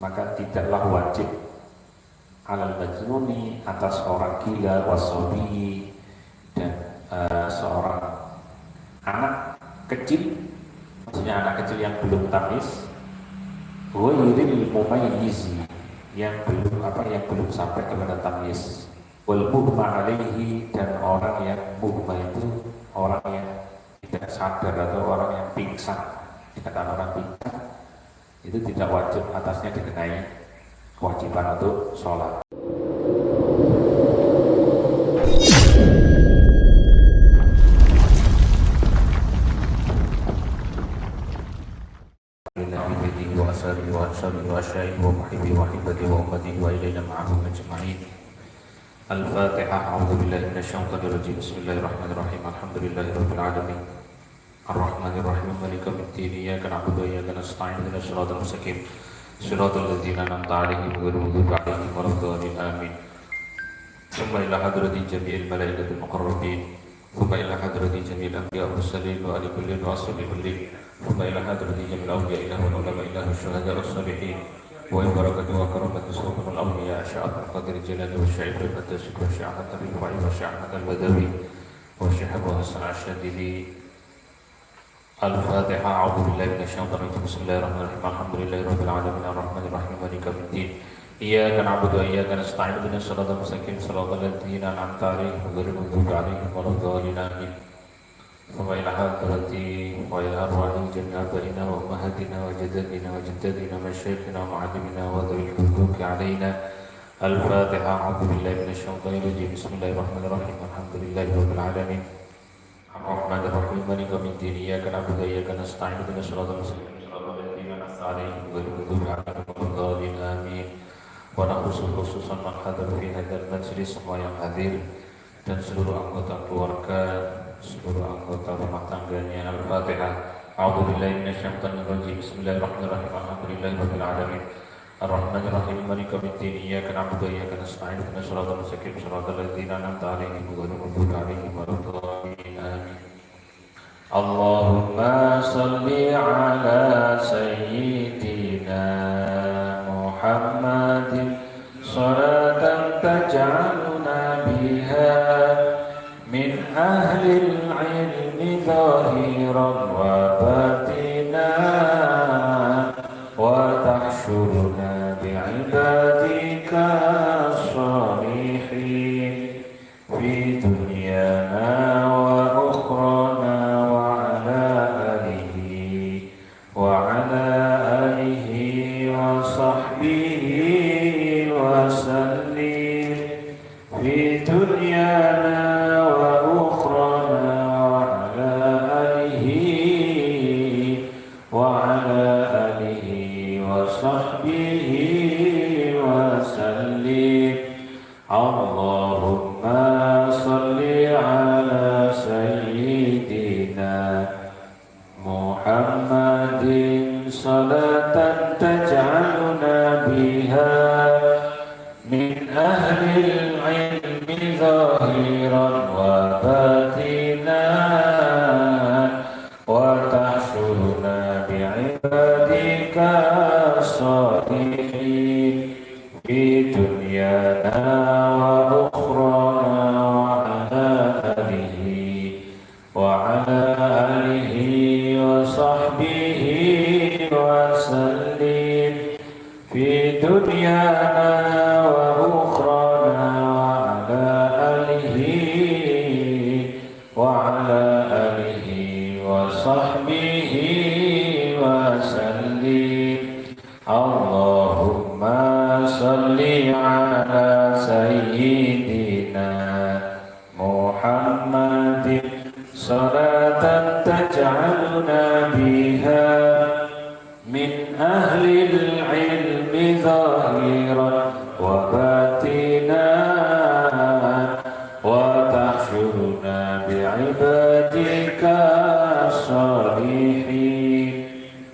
maka tidaklah wajib alal majnuni atas orang gila wasobi dan seorang anak kecil, maksudnya anak kecil yang belum tamis, ghairil mumayyiz, yang belum sampai kepada tamyiz, wal mughma alaihi, dan orang yang mughma itu orang yang tidak sadar atau orang yang pingsan. Dikatakan orang pingsan itu tidak wajib atasnya dikenai kewajiban untuk sholat. Al-Fatihah. A'udzu billahi minasyaitonir rajim. Bismillahirrahmanirrahim. Alhamdulillahirabbil alamin. Ar-Rahmanir-Rahim. Maliki yaumiddin. Iyyaka na'budu wa iyyaka nasta'in. Ihdinas siratal mustaqim. Shiratal ladzina an'amta 'alaihim ghairil maghdubi 'alaihim waladdallin. Amin. Tsumma ila hadrati jami'il malaikatil muqarrabin. Tsumma ila hadrati jami'il anbiya'i wal mursalin wa ali kullin wa ashabi kullin. Tsumma ila hadrati jami'il awliya'i wal ulama'i wal syuhada'i was salihin. Wa barakatuhu wa karamatu sultanul awliya sya'at al-qadir jalali wa sya'ib al-fatasik wa sya'at al-rifa'i wa sya'at al-badawi wa sya'ab wa hasan al-syadili. Al-Fatihah. A'udzu billahi minasyaitonir rajim. Bismillahirrahmanirrahim. Alhamdulillahirabbil alamin. Ar-Rahmanir-Rahim. Maliki yaumiddin. Iyyaka na'budu wa iyyaka nasta'in. Ihdinas siratal mustaqim. Siratal ladzina an'amta 'alaihim ghairil maghdubi 'alaihim waladdallin. Amin. Wa ila hadrati wa ila arwahil jannati wa ummahatina wa jaddatina wa jaddadina wa masyayikhina wa mu'allimina wa dhawil huquqi 'alaina. Al-Fatihah. A'udzu billahi minasyaitonir rajim. Bismillahirrahmanirrahim. Alhamdulillahirabbil alamin. Ar-Rahmanir-Rahim. Maliki yaumiddin. Iyyaka na'budu wa iyyaka nasta'in. Ihdinas siratal mustaqim. Siratal ladzina an'amta 'alaihim ghairil maghdubi 'alaihim waladdallin. Amin. Wa khususan man hadar fi hadzal majlis, semua yang hadir dan seluruh anggota keluarga, seluruh anggota rumah tangganya. Al-Fatihah. A'udzu billahi minasyaitonir rajim. Bismillahirrahmanirrahim. Alhamdulillahirabbil alamin. Ar-Rahmanir-Rahim. Maliki yaumiddin. Iyyaka na'budu wa iyyaka nasta'in. Ihdinas siratal mustaqim. Siratal ladzina an'amta 'alaihim ghairil maghdubi 'alaihim waladdallin. Amin. Allahumma shalli 'ala sayyidina Muhammadin salatan taj'aluna biha min ahlil ilmi zahiran wa batinan wa tahsyuruna bi'ibadika as-salihin fi dunyana wa ukhrana wa ala alihi wa sahbihi wa sallim fi dunyana Allahumma salli ala sayyidina Muhammadin salatan taj'aluna biha min ahlil ilmi zahiran wa batinan wa tahsyuruna bi'ibadika as-salihin fi dunyana dunyana wa ukhrana wa ala alihi wa sahbihi wa sallim. Allahumma salli ala sayyidina Muhammadin salatan taj'aluna biha min ahlil ilmi zahiran wa batinan wa tahsyuruna bi'ibadika as-salihin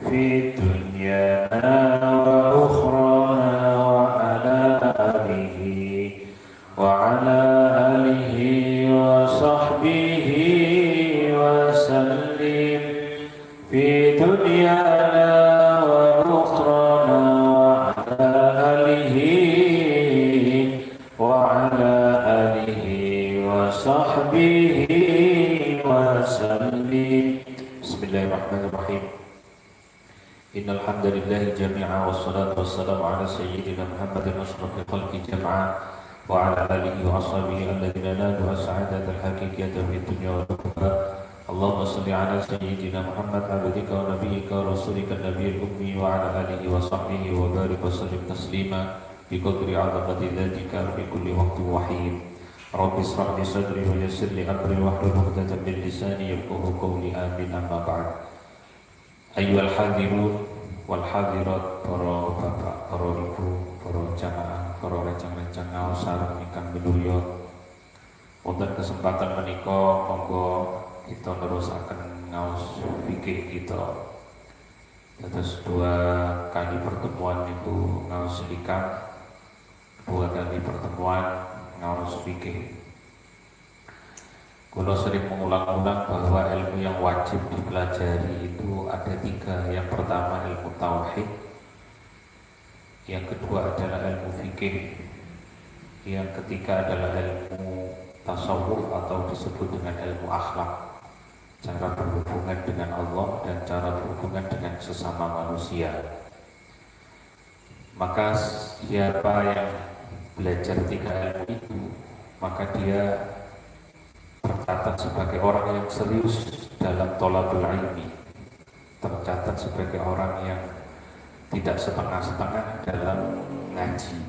fi dunyana wa ukhrana wa ala alihi wa sahbihi wa sallim fi dunyana wa ukhrana wa ala Innal hamdalillahi jami'a wassalatu wassalamu ala sayyidina Muhammadin ashrafil khalqi jam'a wa ala alihi wa ashabihi alladhina nalu as-sa'adata al-haqiqiyata fid dunya wal ukhra. Allahumma salli ala sayyidina Muhammad abdika wa nabiyyika wa rasulika nabiyil ummi wa ala alihi wa sahbihi wa barik wa sallim taslima bi qadri 'azamati dzatika fi kulli waqtin wa hin. Rabbi ishrah li sadri wa yassir li amri wahlul 'uqdatam min lisani yafqahu qawli. Amin. Amma ba'd. Ayyuhal hadirun wal hadirat, para bapak, para ibu, para jamaah, para rencang-rencang ngaos sareng ingkang minulya. Wonten kesempatan menika monggo kita nerusaken ngaos fikih kita. Terus 2 kali pertemuan itu ngaos hikam, 2 kali pertemuan ngaos fikih. Kalau sering mengulang-ulang bahwa ilmu yang wajib dipelajari itu ada 3. Yang pertama ilmu tauhid, yang kedua adalah ilmu fikih, yang ketiga adalah ilmu tasawuf atau disebut dengan ilmu akhlak, cara berhubungan dengan Allah dan cara berhubungan dengan sesama manusia. Maka siapa yang belajar 3 ilmu itu, maka dia tercatat sebagai orang yang serius dalam thalabul ilmi, tercatat sebagai orang yang tidak setengah-setengah dalam ngaji.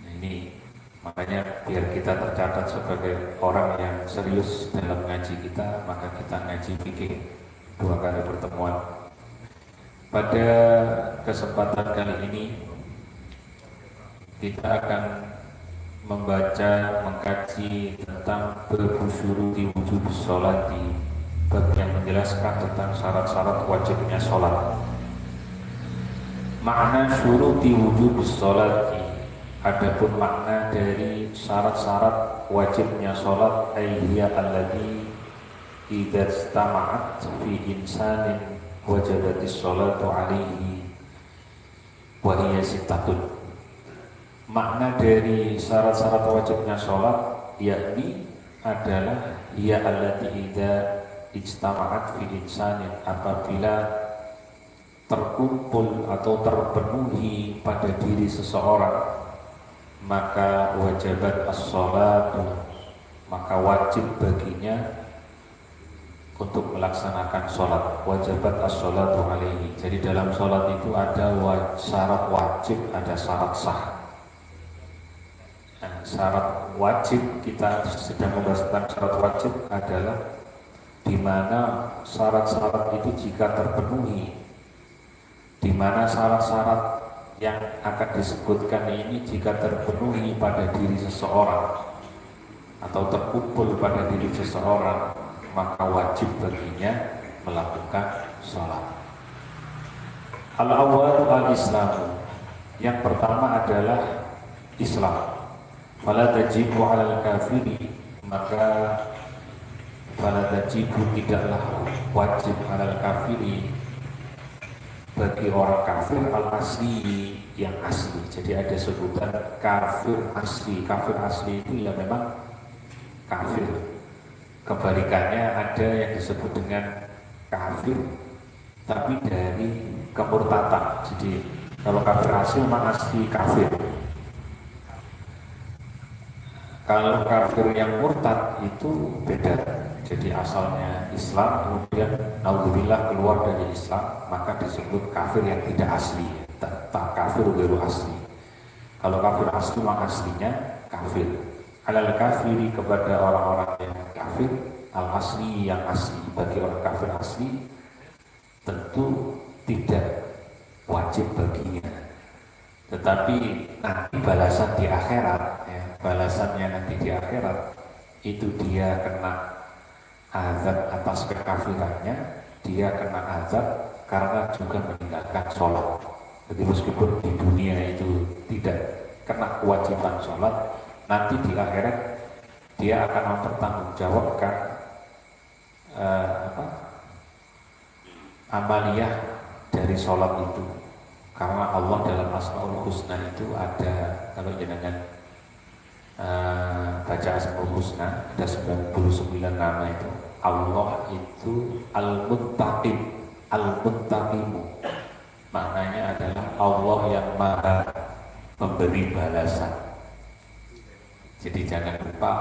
Nah, ini makanya biar kita tercatat sebagai orang yang serius dalam ngaji kita, maka kita ngaji fikih 2 kali pertemuan. Pada kesempatan kali ini kita akan membaca, mengkaji tentang babu syuruti wujubis sholati, bab yang menjelaskan tentang syarat-syarat wajibnya sholat. Makna syuruti wujubis sholati, adapun makna dari syarat-syarat wajibnya sholat, ayhiya alladhi idza istama'at fi insanin wajabatis sholatu alaihi wa hiya sittatun. Makna dari syarat-syarat wajibnya sholat yakni adalah ya allati idza ijtama'at fi insanin, apabila terkumpul atau terpenuhi pada diri seseorang, maka wajibat as-sholatu, maka wajib baginya untuk melaksanakan sholat. Wajibat as-sholatu alaihi. Jadi dalam sholat itu ada syarat wajib, ada syarat sah. Syarat wajib, kita sedang membahas tentang syarat wajib adalah di mana syarat-syarat itu jika terpenuhi, di mana syarat-syarat yang akan disebutkan ini jika terpenuhi pada diri seseorang atau terkumpul pada diri seseorang, maka wajib baginya melakukan sholat. Al-awwal al-islamu, yang pertama adalah Islam. Fala tajibu 'alal kafiri, maka fala tajibu, tidaklah wajib 'alal kafiri, bagi orang kafir, al-asli, yang asli. Jadi ada sebutan kafir asli. Kafir asli itu ya memang kafir. Kebalikannya ada yang disebut dengan kafir tapi dari kemurtatan. Jadi kalau kafir asli memang asli kafir. Kalau kafir yang murtad itu beda. Jadi asalnya Islam, kemudian naudzubillah keluar dari Islam, maka disebut kafir yang tidak asli. Tak kafir baru asli. Kalau kafir asli memang aslinya kafir. Alal kafiri, kepada orang-orang yang kafir, al asli, yang asli. Bagi orang kafir asli tentu tidak wajib baginya. Tetapi nanti balasan di akhirat, ya, balasannya nanti di akhirat itu dia kena azab atas kekafirannya, dia kena azab karena juga meninggalkan sholat. Jadi meskipun di dunia itu tidak kena kewajiban sholat, nanti di akhirat dia akan mempertanggungjawabkan amaliyah dari sholat itu. Karena Allah dalam Asmaul Husna itu ada, kalau jenengan baca Asmaul Husna ada 99 nama itu. Allah itu Al-Muttaqim, Al-Muttaqimu. maknanya adalah Allah yang maha memberi balasan. Jadi jangan lupa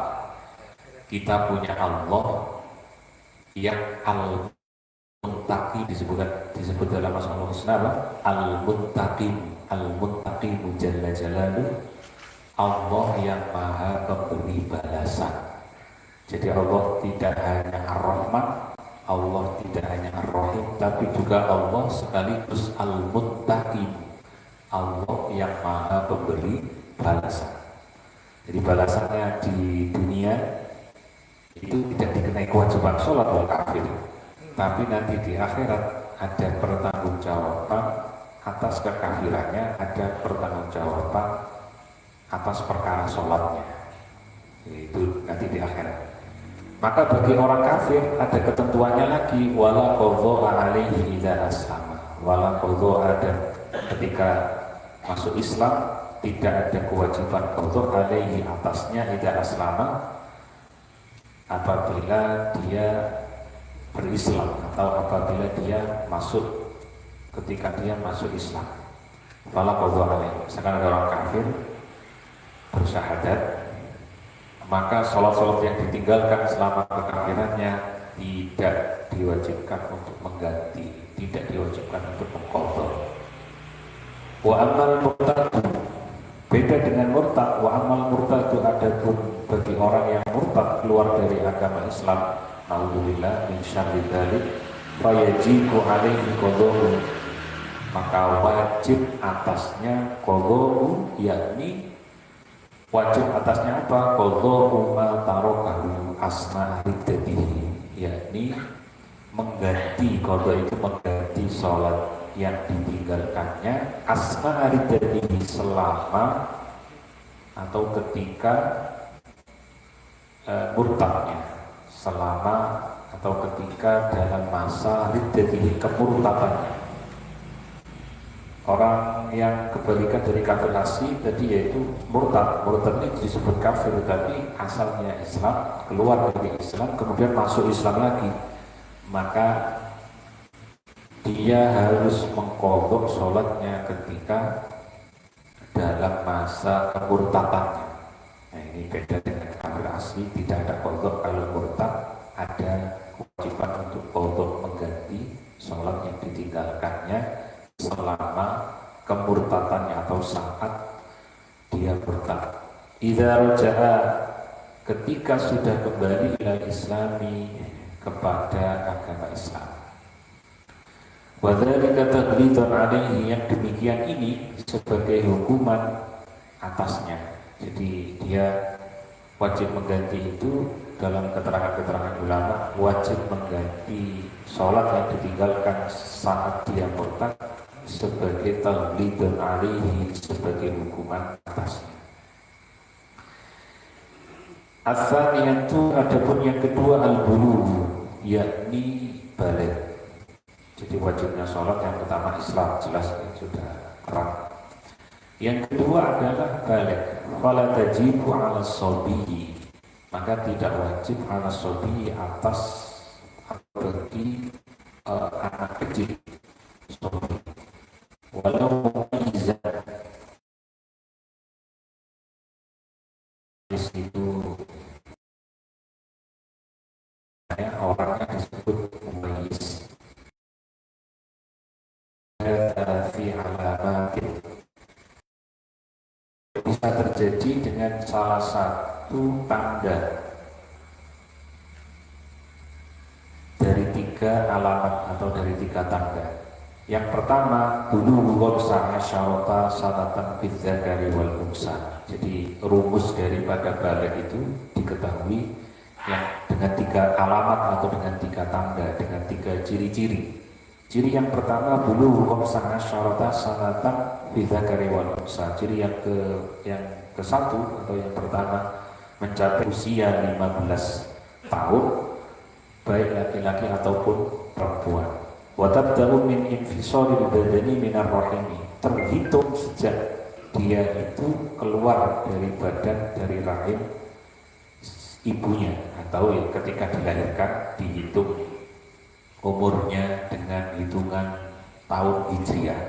kita punya Allah yang Al-Muttaqi disebut dalam Asmaul Husna Al-Muttaqi jalla jalaluhu, Allah yang maha memberi balasan. Jadi Allah tidak hanya Ar-Rahman, Allah tidak hanya Ar-Rahim, tapi juga Allah sekaligus Al-Muttaqi, Allah yang maha memberi balasan. Jadi balasannya di dunia itu tidak dikenai kewajiban sholat wal kafir, tapi nanti di akhirat ada pertanggungjawaban atas kekafirannya, ada pertanggungjawaban atas perkara sholatnya, itu nanti di akhirat. Maka bagi orang kafir ada ketentuannya lagi, wala qadha alaihi idza aslama, wala qadha, ada ketika masuk Islam tidak ada kewajiban qadha alaihi atasnya idza aslama, apabila dia berislam atau apabila dia masuk, ketika dia masuk Islam. Wala qadha alaihi, misalkan ada orang kafir bersyahadat, maka sholat-sholat yang ditinggalkan selama kekafirannya tidak diwajibkan untuk mengganti, tidak diwajibkan untuk mengqadha. Wa amal murtad, beda dengan murtad. Wa amal murtad, adapun bagi orang yang murtad keluar dari agama Islam, naudzubillah min syarri dzalik, fayajibu alaihi qadha, maka wajib atasnya qadha, yakni wajib atasnya apa? Qadha ma tarakahu asna riddatihi, yakni mengganti, qadha itu mengganti sholat yang ditinggalkannya asna riddatihi, selama atau ketika murtadnya, selama atau ketika dalam masa riddatihi, kemurtadannya. Orang yang kebalikan dari kafir asli tadi yaitu murtad. Murtad ini disebut kafir tapi asalnya Islam, keluar dari Islam kemudian masuk Islam lagi, maka dia harus mengqadha sholatnya ketika dalam masa kemurtadannya. Nah, ini beda dengan kafir asli, tidak ada qadha. Kalau murtad ada kewajiban untuk qadha, mengganti sholat yang ditinggalkannya selama kemurtadannya atau saat dia murtad. Idza raja'a, ketika sudah kembali ila islami, kepada agama Islam. Wa dzalika taghlidun alaihi, yang demikian ini sebagai hukuman atasnya. Jadi dia wajib mengganti itu, dalam keterangan-keterangan ulama wajib mengganti sholat yang ditinggalkan saat dia murtad sebagai taghlidun alaihi, sebagai hukuman atasnya. Ats-tsaniyatu, adapun yang kedua al-bulugh, yakni balik. Jadi wajibnya sholat yang pertama Islam, jelas sudah terang. Yang kedua adalah balik. Fala tajibu 'ala as-sabiy, maka tidak wajib 'ala as-sabiy, atas bagi anak kecil, walau mu'izah, itu orangnya disebut mu'izah fi alamatin, bisa terjadi dengan salah satu tanda dari 3 alamat atau dari 3 tanda. Yang pertama, dulu gomsa asyarota sanatan fil dzakari wal unsa. Jadi rumus daripada balik itu diketahui yang dengan 3 alamat atau dengan 3 tanda, dengan 3 ciri-ciri. Ciri yang pertama, dulu gomsa asyarota sanatan fil dzakari wal unsa. Ciri yang ke satu atau yang pertama, mencapai usia 15 tahun, baik laki-laki ataupun perempuan. Wa tabda'u min infisalil badani minar rahimi, terhitung sejak dia itu keluar dari badan, dari rahim ibunya, atau ya ketika dilahirkan, dihitung umurnya dengan hitungan tahun Hijriah.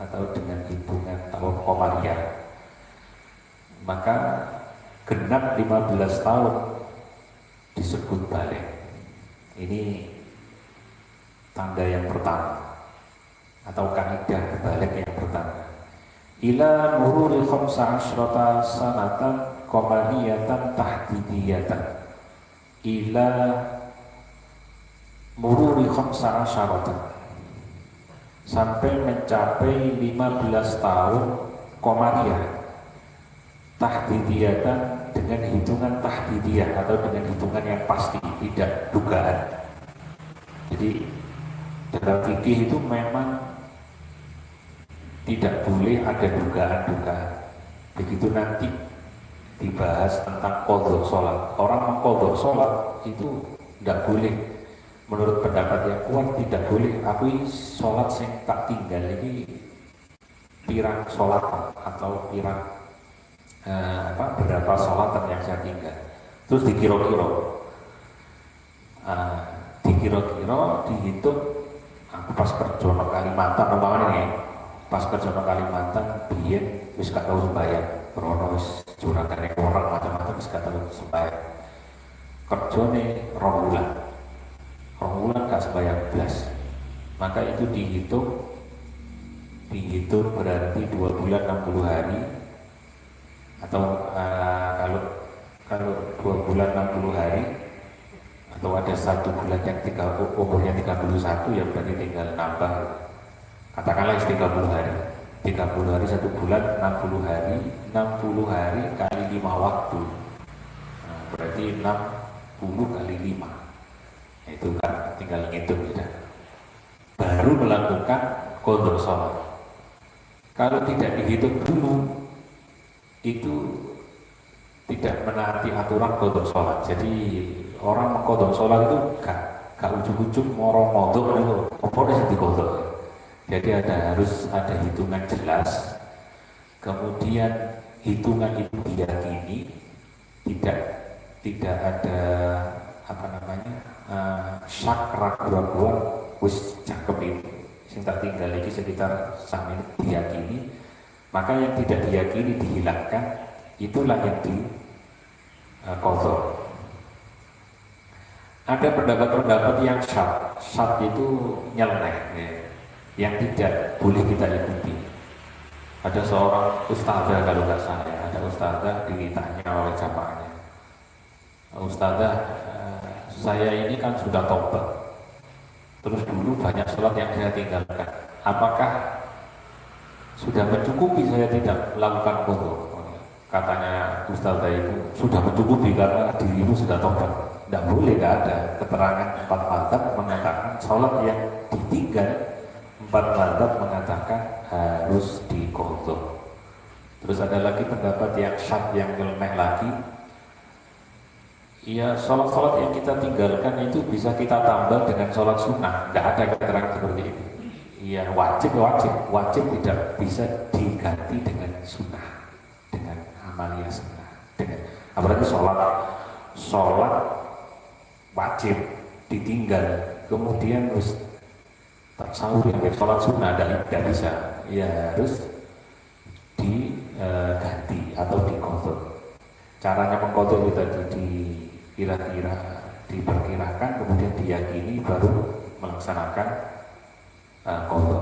atau dengan hitungan tahun Komariah, maka genap 15 tahun disebut balik. Ini tanda yang pertama atau kaidah balik yang pertama. Ila mururi khamsa asyrata sanatan qamariyatan tahdidiyatan. Ila mururi khamsa asyrata, sampai mencapai 15 tahun qamariyah tahdidiyatan, dengan hitungan tahdidiyah atau dengan hitungan yang pasti, tidak dugaan. Jadi dalam fikih itu memang tidak boleh ada dugaan-dugaan. Begitu nanti dibahas tentang qadha sholat, orang mengqadha sholat itu tidak boleh, menurut pendapat yang kuat tidak boleh. Aku sholat yang tak tinggal ini pirang sholat atau pirang berapa sholatan yang saya tinggal, terus dikira-kira dihitung. Aku pas kerja di Kalimantan umpamanya nih, pas kerja di Kalimantan biyen wis gak tau sembahyang, krono wis curangane orang macam-macam wis gak tau sembahyang. Kerjane 2 bulan gak sembahyang blas. Maka itu dihitung berarti 2 bulan 60 hari, atau kalau 2 bulan 60 hari, atau ada 1 bulan yang umurnya 31, ya berarti tinggal nambah, katakanlah 30 hari 1 bulan 60 hari kali 5 waktu, nah, berarti 60 kali 5, itu kan tinggal ngitung ya. Baru melakukan qadha sholat. Kalau tidak dihitung dulu, itu tidak menaati aturan qadha sholat. Jadi orang mengqadha sholat itu gak ujug-ujug moro modok itu pokoknya sing diqadha. Jadi harus ada hitungan jelas, kemudian hitungan itu diyakini, tidak ada syak ragu-raguan, wis cakep itu sing tak tinggal lagi sekitar sami diyakini. Maka yang tidak diyakini dihilangkan, itulah yang qadha. Ada pendapat-pendapat yang syad itu nyeleneh ya, yang tidak boleh kita ikuti. Ada seorang ustazah, kalau nggak salah, ada ustazah ditanya oleh jamaahnya, "Ustazah, saya ini kan sudah tobat, terus dulu banyak sholat yang saya tinggalkan, apakah sudah mencukupi saya tidak melakukan qadha?" Katanya ustazah itu, "Sudah mencukupi karena dirimu sudah tobat." Tidak boleh, tidak ada keterangan 4 mazhab mengatakan sholat yang ditinggal, 4 mazhab mengatakan harus diqadha. Terus ada lagi pendapat yang syad, yang nyeleneh lagi, ya sholat-sholat yang kita tinggalkan itu bisa kita tambah dengan sholat sunnah. Tidak ada keterangan seperti itu. Ya wajib tidak bisa diganti dengan sunnah, dengan amalia sunnah. Berarti sholat wajib ditinggal, kemudian harus sahur yang sholat sunnah tidak bisa, ya harus diganti atau diqadha. Caranya mengqadha itu tadi diperkirakan, kemudian diyakini, baru melaksanakan qadha.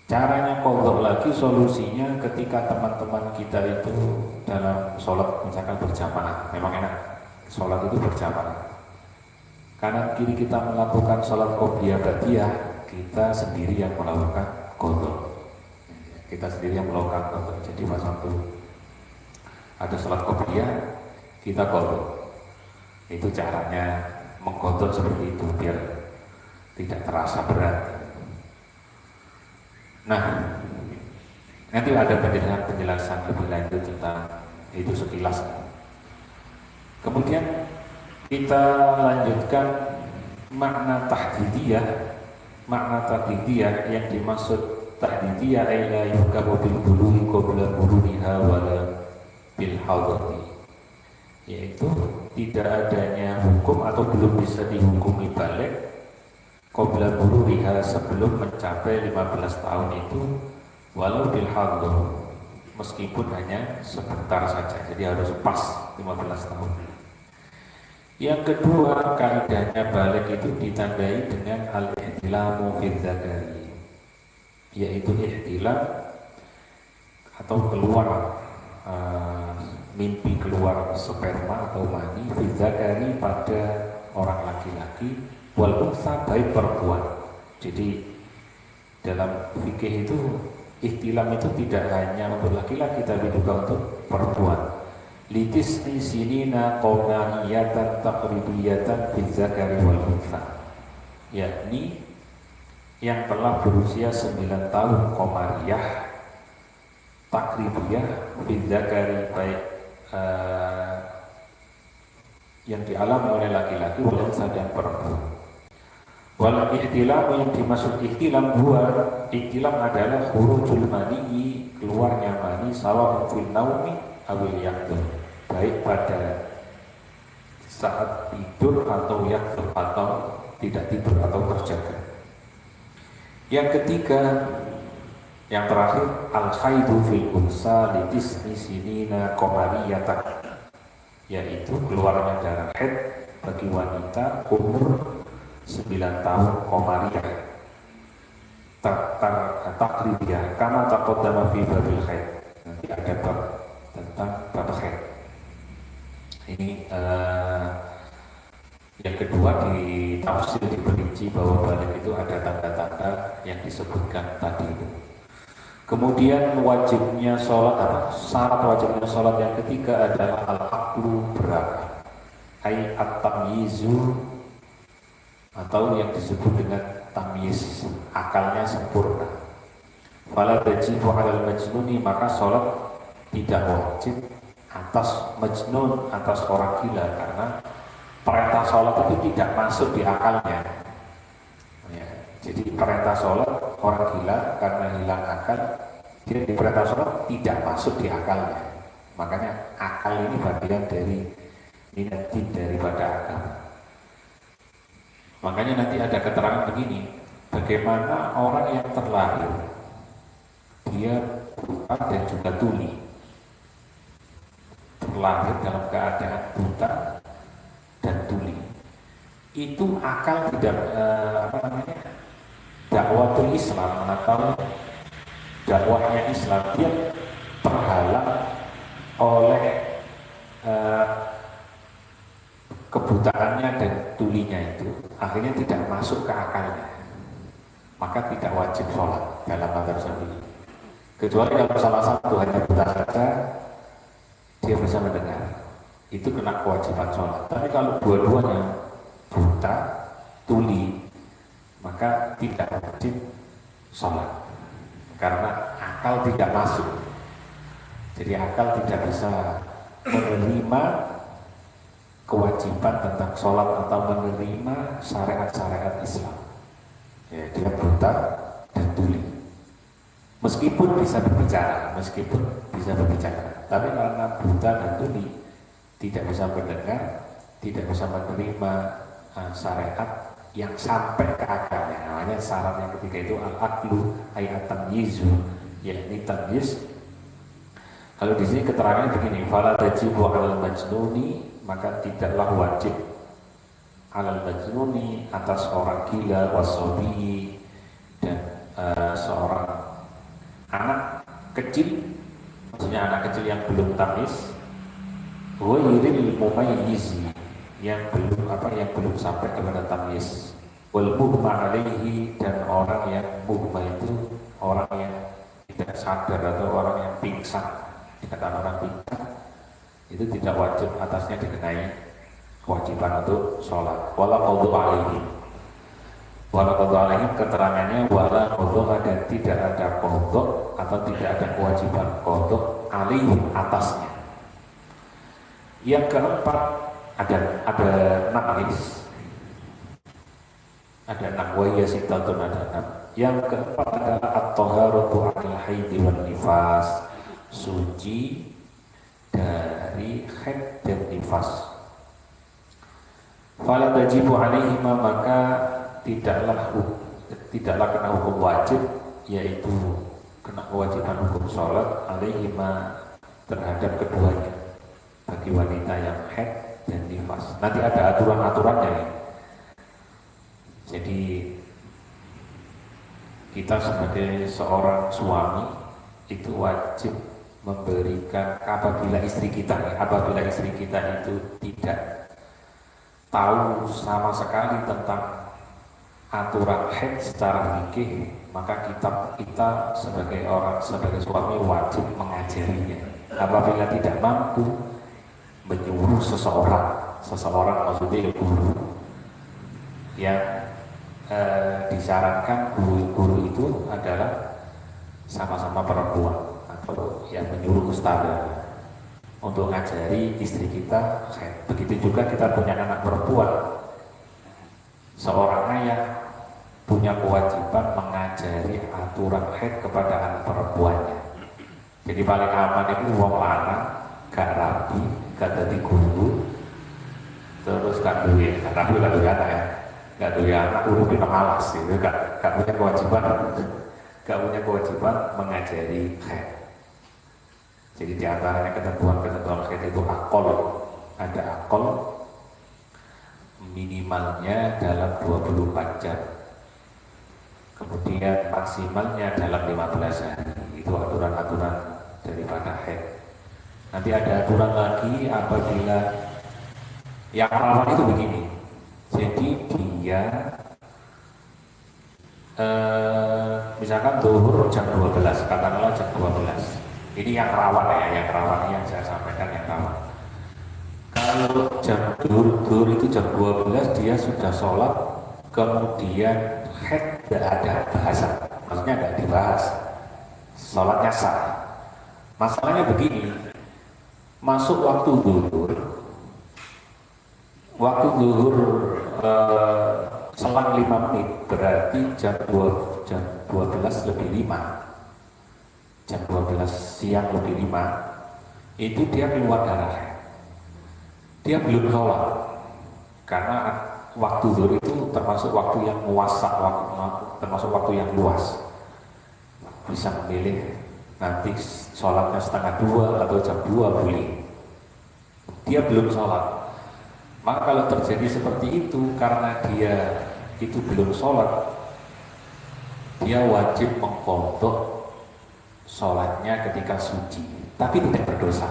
Caranya qadha lagi, solusinya ketika teman-teman kita itu dalam sholat misalkan berjamaah, memang enak sholat itu berjamaah, kanan kiri kita melakukan sholat qobliyah ba'diyah, kita sendiri yang melakukan qadha. Jadi pas waktu ada sholat qobliyah, kita qadha. Itu caranya mengqadha seperti itu biar tidak terasa berat. Nah, nanti ada penjelasan lebih lanjut tentang itu sekilas. Kemudian kita lanjutkan makna tahdidiyah. Makna tahdidiyah yang dimaksud tahdidiyah ila yukabu bil buluhi qabla buruniha wala bil hadrati, yaitu tidak adanya hukum atau belum bisa dihukumi balik qabla bulughiha, sebelum mencapai 15 tahun itu, walau bil hadr, meskipun hanya sebentar saja, jadi harus pas 15 tahun. Yang kedua, kaidahnya balik itu ditandai dengan al-ihtilamu fil zakari, yaitu ihtilam atau keluar mimpi keluar sperma atau mani fil zakari pada orang laki-laki wal unsa, baik perempuan. Jadi dalam fikih itu ihtilam itu tidak hanya untuk laki-laki tapi juga untuk perempuan. Litisni sinina qawnaniyatan taqribiyatan fil zakari wal unsa, yakni yang telah berusia 9 tahun qamariyah takribiyah fil zakari, baik yang dialami oleh laki-laki wal unsa dan perempuan. Wal ihtilam, yang dimaksud ihtilam ihtilam adalah khurujul mani, keluarnya mani, sawa fil naumi awil yaqdun, baik pada saat tidur atau yaqdun, atau tidak tidur atau terjaga. Yang ketiga, yang terakhir, al khaidu fil unsa litisni sinina qamariyatan, yaitu keluarnya darah haid bagi wanita umur 9 tahun qamariyah takribiyah kama taqaddama fi babil haid. Nanti ada bab tentang bab haid. Ini yang kedua, di tafsir diperinci bahwa balik itu ada tanda-tanda yang disebutkan tadi itu. Kemudian wajibnya sholat, syarat wajibnya sholat yang ketiga adalah al-aqlu berakal, ay at-tamyizu, atau yang disebut dengan tamyiz, akalnya sempurna. Fala tajibu 'alal majnuni, maka sholat tidak wajib atas majnun, atas orang gila, karena perintah sholat itu tidak masuk di akalnya. Ya, jadi perintah sholat orang gila karena hilang akal, dia diperintah sholat tidak masuk di akalnya. Makanya akal ini bagian dari minatin, daripada akal. Makanya nanti ada keterangan begini, bagaimana orang yang terlahir dia buta dan juga tuli, terlahir dalam keadaan buta dan tuli, itu akal tidak dakwatul Islam atau dakwahnya Islam, dia terhalang oleh kebutaannya dan tulinya itu, akhirnya tidak masuk ke akalnya, maka tidak wajib sholat dalam mazhab Syafi'i. Kecuali kalau salah satu hanya buta saja, dia bisa mendengar, itu kena kewajiban sholat. Tapi kalau dua-duanya buta, tuli, maka tidak wajib sholat, karena akal tidak masuk. Jadi akal tidak bisa menerima kewajiban tentang sholat atau menerima syariat-syariat Islam. Ya, dia buta dan tuli. Meskipun bisa berbicara, tapi karena buta dan tuli tidak bisa mendengar, tidak bisa menerima syariat yang sampai ke akalnya. Namanya syarat yang ketiga itu al-aqlu ayat tamyizu, yakni tamyiz. Kalau di sini keterangannya begini, fala tajibu 'alal majnuni, maka tidaklah wajib 'alal majnuni, atas orang gila, wasobi, dan seorang anak kecil, maksudnya anak kecil yang belum tamyiz, ghairil mumayyizi, yang belum sampai kepada tamyiz, wal mughma alaihi, dan orang yang mughma itu orang yang tidak sadar atau orang yang pingsan. Dikatakan orang pingsan itu tidak wajib atasnya dikenai kewajiban untuk sholat. Wala qadhu alaihi, keterangannya wala qadhu, dan tidak ada qadhu atau tidak ada kewajiban qadhu alaihi, atasnya. Yang keempat ada naqis, ada naqwiyah sitatun, ada enam. Yang keempat adalah at-taharatu 'anil haid wal nifas, suci dari haid dan nifas. Fala tajibu 'alaihima, maka tidaklah kena hukum wajib, yaitu kena kewajiban hukum sholat alaihima terhadap keduanya, bagi wanita yang haid dan nifas. Nanti ada aturan-aturannya ya. Jadi kita sebagai seorang suami itu wajib memberikan, apabila istri kita itu tidak tahu sama sekali tentang aturan haid secara fikih, maka kita sebagai suami wajib mengajarinya. Apabila tidak mampu, menyuruh seseorang maksudnya guru yang disarankan guru itu adalah sama-sama perempuan, atau yang menyuruh ustazah untuk ngajari istri kita haid. Begitu juga kita punya anak perempuan, seorang ayah punya kewajiban mengajari aturan haid kepada anak perempuannya. Jadi paling aman itu wong lanang gak rapi, gak jadi guru, terus gak duwe anak ya, gak duwe anak urupin malas gitu, gak punya kewajiban mengajari haid. Jadi di antaranya ketentuan haid itu ada akol minimalnya dalam 24 jam, kemudian maksimalnya dalam 15 hari. Itu aturan-aturan daripada haid. Nanti ada aturan lagi apabila yang rawan itu begini. Jadi dia misalkan zuhur jam 12, katakanlah jam 12. Ini yang rawan ya, yang saya sampaikan yang rawan. Kalau jam zuhur itu jam 12 dia sudah sholat, kemudian haid tidak ada bahasan, maksudnya tidak dibahas, sholatnya sah. Masalahnya begini, masuk waktu zuhur selang 5 menit, berarti jam 12 lebih 5, jam 12 siang lebih 5, itu dia keluar darah haid. Dia belum sholat, karena waktu zuhur itu termasuk waktu yang muasak, termasuk waktu yang luas, bisa memilih nanti sholatnya setengah 2 atau jam 2 boleh. Dia belum sholat, maka kalau terjadi seperti itu, karena dia itu belum sholat, dia wajib mengqadha sholatnya ketika suci, tapi tidak berdosa.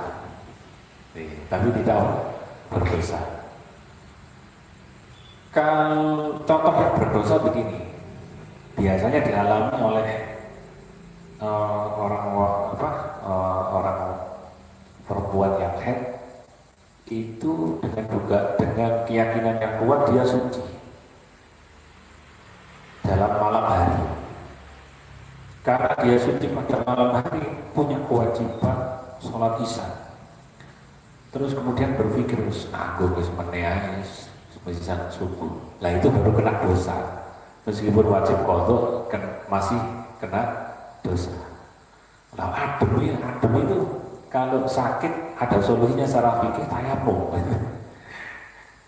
Kalau contoh yang berdosa begini, biasanya dialami oleh orang perempuan yang haid itu dengan keyakinan yang kuat dia suci dalam malam hari. Karena dia suci pada malam hari, punya kewajiban sholat isya. Terus kemudian berpikir, aku sebenarnya semisal subuh, lah itu baru kena dosa. Meskipun wajib qadha masih kena dosa. Nah, adem itu kalau sakit ada solusinya secara fikih, tayamum.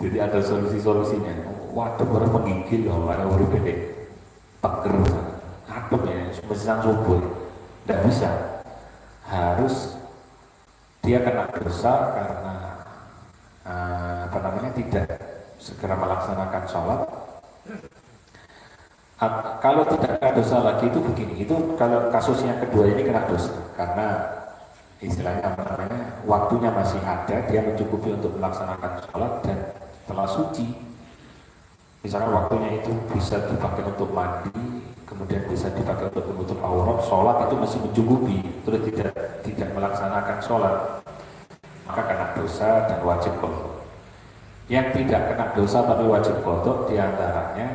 Jadi ada solusinya. Waduh, orang menggigil loh, ada orang gede, peger, adem ya, semisal subuh, tidak bisa. Harus dia kena dosa karena tidak segera melaksanakan sholat. Kalau tidak kena dosa lagi itu begini, itu kalau kasus yang kedua ini kena dosa karena istilahnya waktunya masih ada, dia mencukupi untuk melaksanakan sholat dan telah suci. Misalkan waktunya itu bisa dipakai untuk mandi, kemudian bisa dipakai untuk menutup aurat, sholat itu masih mencukupi, terus tidak melaksanakan sholat, maka kena dosa dan wajib qadha. Yang tidak kena dosa tapi wajib qadha diantaranya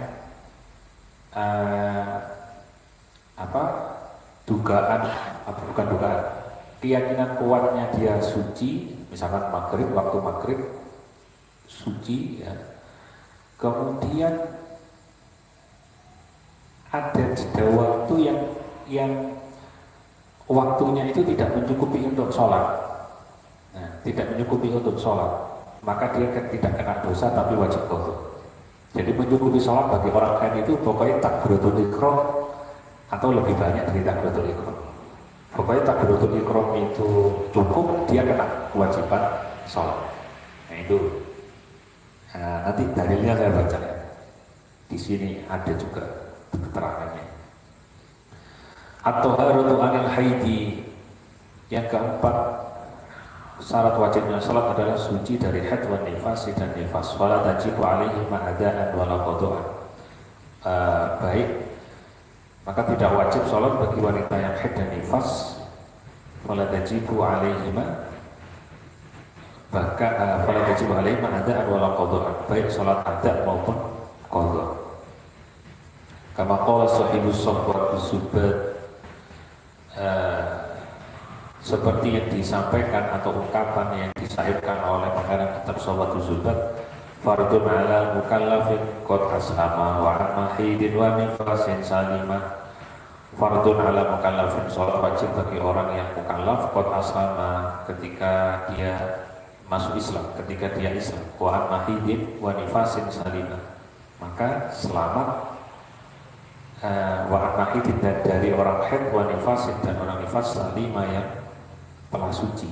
keyakinan kuatnya dia suci, misalkan waktu maghrib suci ya. Kemudian ada jeda waktu yang waktunya itu tidak mencukupi untuk sholat. Nah, tidak mencukupi untuk sholat, maka dia tidak kena dosa tapi wajib qadha. Jadi mencukupi sholat bagi orang haid itu pokoknya takbiratul ihram atau lebih banyak dari takbiratul ihram. Pokoknya takbiratul ihram itu cukup, dia kena kewajiban sholat. Nah itu nanti dalilnya saya baca ya. Di sini ada juga keterangannya. At-taharatu anil haidi. Yang keempat, syarat wajibnya salat adalah suci dari haid wa nifas dan nifas. Wala tajibu alaihi ma'adaan wala qada'an. Baik, maka tidak wajib salat bagi wanita yang haid dan nifas. Wala tajibu alaihi wala tajibu alaihi ma'adaan wala qada'an. Baik salat ada maupun qada'. Kama qala sahibus safwat Zubair, seperti yang disampaikan atau ungkapan yang disahihkan oleh pengarang kitab Sawatu Zubat, fardun ala mukallafin qad ashama wa mahidin wa nifasin salimah. Fardun ala mukallafin, salat wajib bagi orang yang mukallaf qad ashama, ketika dia masuk Islam, ketika dia Islam, wa mahidin wa nifasin salimah, maka selamat wa mahidin, dan dari orang haid, wa nifasin, dan orang nifas, salimah yang telah suci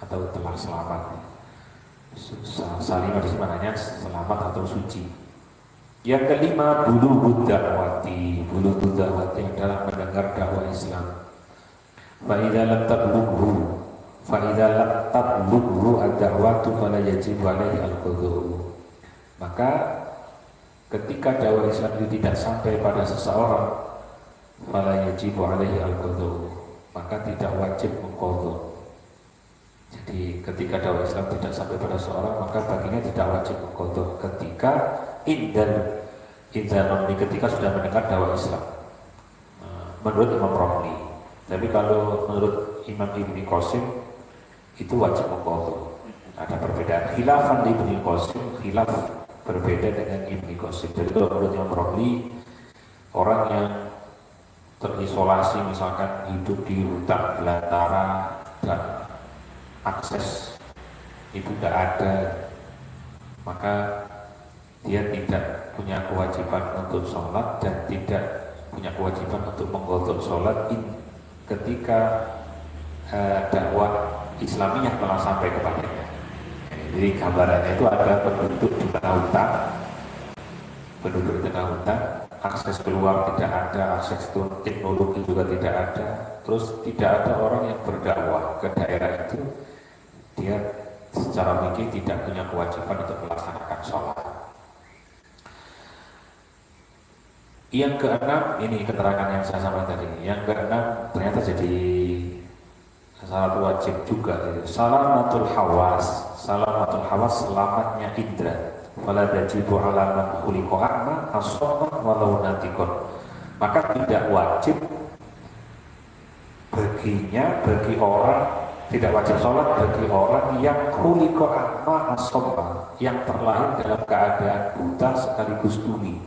atau telah selamat. Salimah di sini maknanya selamat atau suci. Yang kelima, bulughud da'wati. Bulughud da'wati adalah mendengar dakwah Islam. Fa idza lam tablughu ad-da'watu fala yajibu alaihi al-qadhu. Maka ketika dakwah Islam itu tidak sampai pada seseorang, fala yajibu alaihi al-qadhu, maka tidak wajib mengqadha. Jadi ketika dakwah Islam tidak sampai pada seorang, maka baginya tidak wajib mengqadha ketika ketika sudah mendengar dakwah Islam. Menurut Imam Romli. Tapi kalau menurut Imam Ibni Qasim itu wajib mengqadha. Ada perbedaan. Khilafan di Ibni Qasim, khilaf berbeda dengan Ibni Qasim. Jadi kalau menurut Imam Romli, orang yang terisolasi, misalkan hidup di hutan belantara dan akses itu tidak ada, maka dia tidak punya kewajiban untuk sholat dan tidak punya kewajiban untuk mengqadha sholat ketika dakwah Islamiyah telah sampai kepadanya. Jadi gambarannya itu ada penduduk di tengah hutan, akses keluar tidak ada, akses teknologi juga tidak ada, terus tidak ada orang yang berdakwah ke daerah itu, dia secara fikih tidak punya kewajiban untuk melaksanakan sholat. Yang keenam, ini keterangan yang saya sampaikan tadi. Yang keenam ternyata jadi syarat wajib juga. Salamatul hawas, selamatnya indra. Wala tajibu ala man khuliqa a'ma as-shamma walau natiqun. Maka tidak wajib bagi orang, tidak wajib sholat bagi orang yang khuliqa a'ma as-shamma, yang terlahir dalam keadaan buta sekaligus tuli,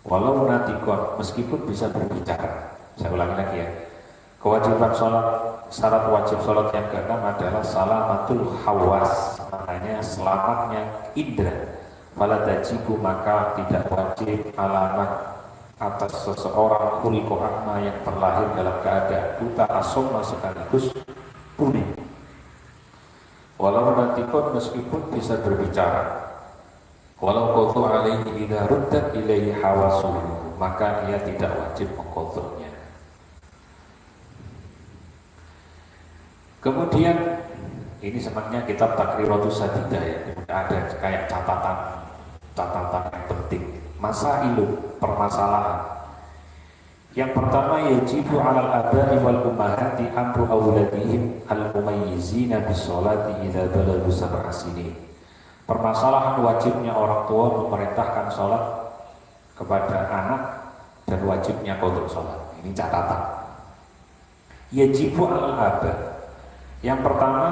walau natiqun, meskipun bisa berbicara. Saya ulangi lagi ya. Kewajiban sholat, syarat wajib sholat yang keenam adalah salamatul hawas, maknanya selamatnya indra. Fala tajibu, maka tidak wajib alamat atas seseorang khuliqa a'ma yang terlahir dalam keadaan buta as-shamma sekaligus tuli, walau natiqun, meskipun bisa berbicara, walau qadha alaihi idza ruddat ilaihi hawasuhu, maka ia tidak wajib mengqadhanya. Kemudian ini sebenarnya kitab Takriratus Sadidah ya, ada kayak catatan yang penting. Masailu, permasalahan. Yang pertama, yajibu 'alal aba'i wal ummahati amru auladihim al-mumayyizina bis-sholati idza balaghu sab'a sinin. Permasalahan wajibnya orang tua memerintahkan sholat kepada anak dan wajibnya qadha sholat. Ini catatan. Yajibu 'alal aba'. Yang pertama,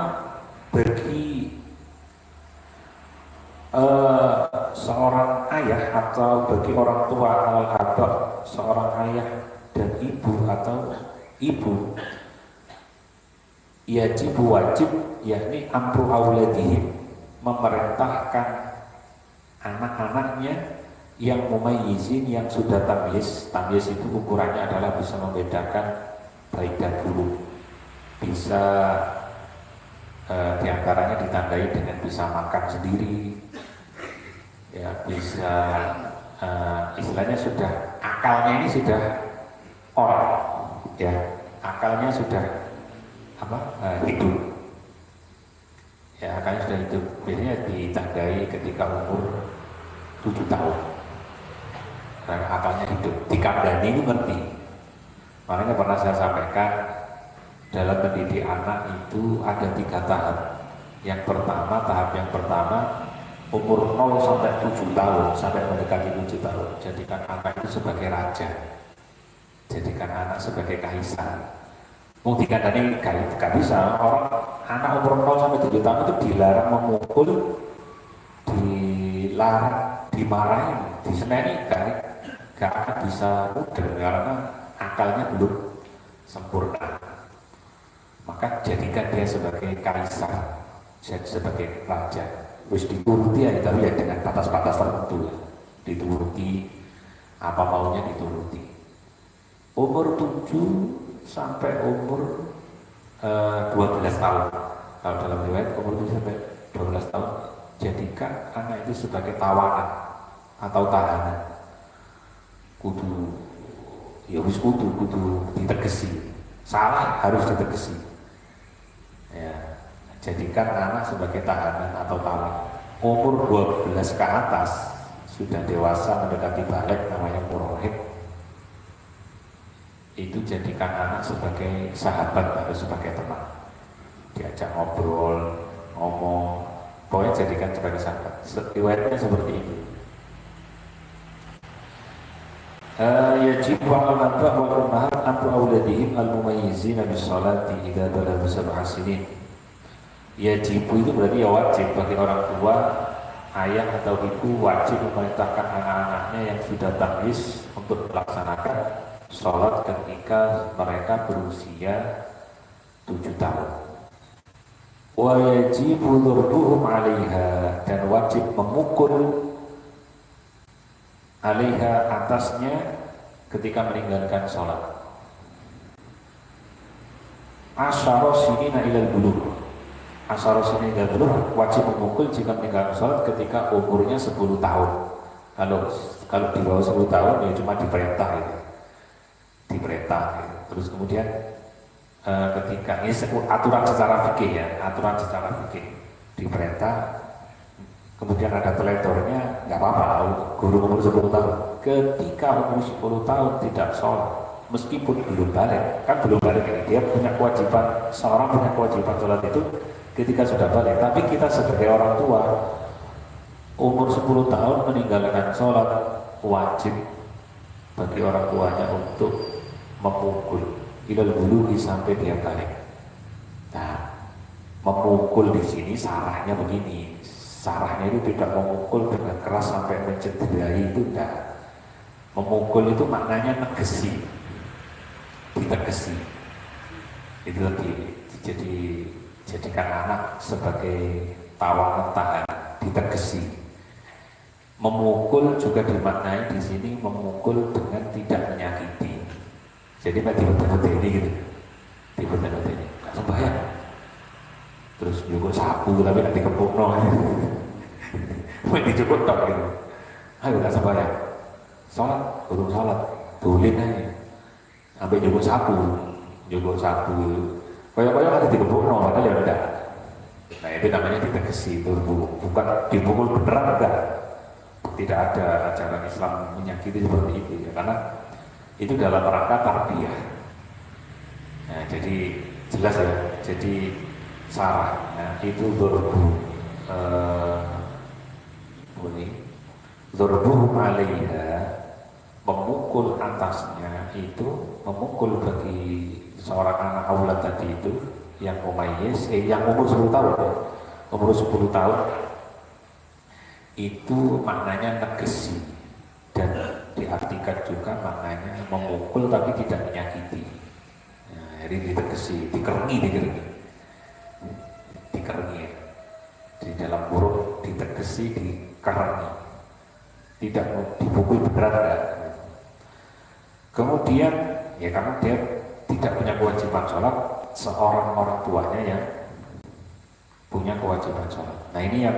bagi seorang ayah atau bagi orang tua, al-aba, seorang ayah dan ibu atau ibu, yajibu wajib, yakni amru auladihim, memerintahkan anak-anaknya Yang mumayyizin, yang sudah tamyiz. Tamyiz itu ukurannya adalah bisa membedakan baik dan buruk, bisa diantaranya ditandai dengan bisa makan sendiri, ya bisa istilahnya sudah akalnya ini sudah on, ya akalnya sudah hidup, ya akalnya sudah hidup. Biasanya ditandai ketika umur 7 tahun, karena akalnya hidup. Dikandani itu ngerti. Makanya pernah saya sampaikan, dalam mendidik anak itu ada 3 tahap. Tahap yang pertama umur 0 sampai 7 tahun, sampai mendekati 7 tahun. Jadikan anak itu sebagai raja, jadikan anak sebagai kaisar. Mau dikandani gak bisa. Orang anak umur 0 sampai 7 tahun itu dilarang memukul, dilarang dimarahin, diseneni, gak akan bisa mudah karena akalnya belum sempurna. Maka jadikan dia sebagai kaisar, sebagai raja. Terus dituruti ya, tapi ya dengan batas-batas tertentu ya. Dituruti, apa maunya dituruti. Umur 7 sampai umur 12 tahun. Kalau dalam riwayat umur 7 sampai 12 tahun, jadikan anak itu sebagai tawanan atau tahanan. Kudu ditegesi. Salah harus ditegesi. Ya, jadikan anak sebagai tahanan atau tawanan. Umur 12 ke atas sudah dewasa mendekati balik, namanya murahiq. Itu jadikan anak sebagai sahabat atau sebagai teman. Diajak ngobrol, ngomong, pokoknya jadikan sebagai sahabat. Riwayatnya seperti itu. Yajib wa'al abah wal ummahat amru awladihim al-mumayyizina bis-salati idza balagha 7 sinin. Yajib itu berarti ya wajib bagi orang tua, ayah atau ibu wajib memerintahkan anak-anaknya yang sudah tamyiz untuk melaksanakan sholat ketika mereka berusia 7 tahun. Wa yajibu dhurbuhum 'alaiha, dan wajib memukul alaiha, atasnya, ketika meninggalkan sholat. Asyara sinina ilal bulugh. Asyara sinina ilal bulugh, wajib memukul jika meninggalkan sholat ketika umurnya 10 tahun. Kalau di bawah 10 tahun ya cuma diperintah gitu. Terus kemudian ketika ini aturan secara fikih ya, diperintah. Kemudian ada teledornya, nggak apa-apa, guru umur 10 tahun. Ketika umur 10 tahun tidak sholat, meskipun belum balik, kan belum balik ini, dia punya kewajiban, seorang punya kewajiban sholat itu ketika sudah balik. Tapi kita sebagai orang tua, umur 10 tahun meninggalkan sholat, wajib bagi orang tuanya untuk memukul ilal bulughi sampai dia balik. Nah, memukul di sini sarahnya begini. Sarahnya itu tidak memukul dengan keras sampai mencederai, itu tidak. Memukul itu maknanya negesi, ditegesi. Itu jadikan anak sebagai tawanan tahanan, ditegesi. Memukul juga dimaknai di sini memukul dengan tidak menyakiti. Jadi nggak dibet-beteni gitu, dibet-beteni, nggak sembahyang. Terus juga sapu tapi nggak dikepuk main dijemput tok gitu. Ayo nggak sembahyang, sholat, belum sholat, tulin aja. Sampai juga sapu. Kayak ada dikepuk padahal ya udah. Nah itu namanya ditegesi, itu bukan dipukul beneran, enggak. Tidak ada ajaran Islam menyakiti seperti itu ya, karena itu dalam rangka tarbiyah. Nah jadi jelas ya, jadi sarahnya itu dzurbuhum 'alaiha, memukul atasnya, itu memukul bagi seorang anak aulad tadi itu yang mumayyiz, yang umur 10 tahun ya. Umur 10 tahun itu maknanya negesi, dan diartikan juga maknanya memukul tapi tidak menyakiti. Nah, jadi ditegesi, dikerengi. Di dalam huruf ditegesi, dikerengi, tidak dipukul berat ya. Kemudian ya karena dia tidak punya kewajiban sholat, seorang orang tuanya yang punya kewajiban sholat. Nah ini yang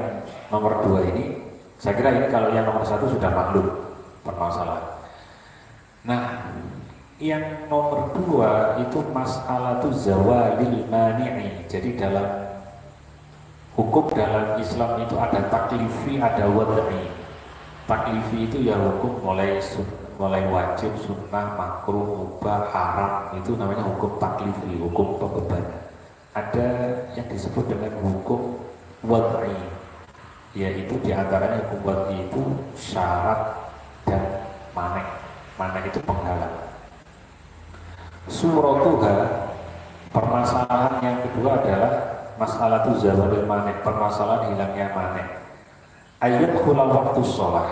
nomor 2 ini, saya kira ini kalau yang nomor 1 sudah maklum permasalahan. Nah yang nomor 2 itu masalah tu zawalil mani'i. Jadi dalam hukum dalam Islam itu ada taklifi, ada wad'i. Taklifi itu ya hukum mulai wajib, sunnah, makruh, mubah, haram, itu namanya hukum taklifi, hukum pembebanan. Ada yang disebut dengan hukum wad'i, yaitu diantaranya hukum wad'i itu syarat dan manek. Manek itu penghalang. Suratuha, permasalahan yang kedua adalah masalah tu zawalil manek, permasalahan hilangnya manek. Ayat khula waktu sholat,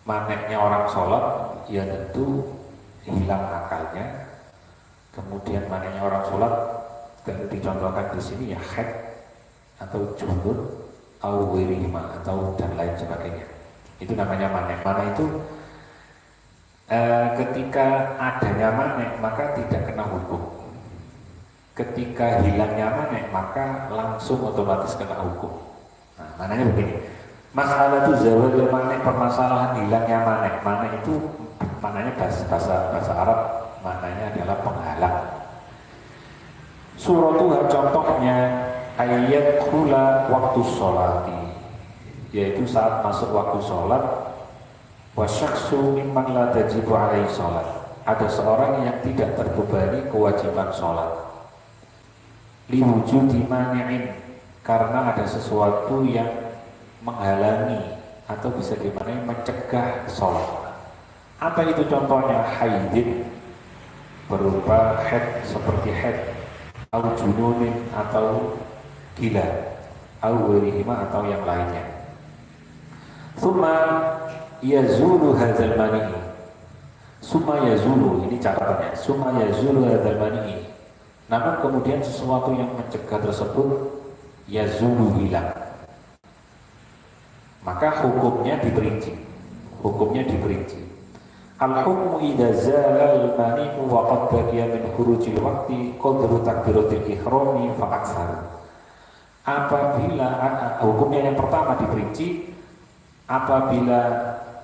maneknya orang sholat ya tentu hilang akalnya. Kemudian maneknya orang sholat dicontohkan di sini ya haid atau junub atau wirihma atau dan lain sebagainya. Itu namanya manek. Manek itu ketika adanya manek maka tidak kena hukum. Ketika hilangnya manek maka langsung otomatis kena hukum. Nah, mananya begini. Masalah itu zawalul manek, permasalahan hilangnya manek. Manek itu maknanya bahasa Arab, maknanya adalah penghalang. Suratuha contohnya ayat khula waktu sholati, yaitu saat masuk waktu sholat. Wasyaksu mimman la tajibu alaihi sholat, ada seorang yang tidak terbebani kewajiban sholat. Liwujudi mani'in, karena ada sesuatu yang menghalangi atau bisa dimaknai mencegah sholat. Apa itu contohnya? Haidin, berupa haid seperti haid, atau jununin atau gila, atau wirihima atau yang lainnya. Thumma yazulu hadzal mani'i, summa yazulu, ini catatannya, summa yazulu hadzal mani'i. Namun kemudian sesuatu yang mencegah tersebut yazulu, hilang. Maka hukumnya diperinci. Hukumnya diperinci. Al-hukmu idza zalal mani'u wa qad baqiya min khurujil waqti qadru takbiratil ihrami fa aktsar. Apabila hukumnya yang pertama diperinci, apabila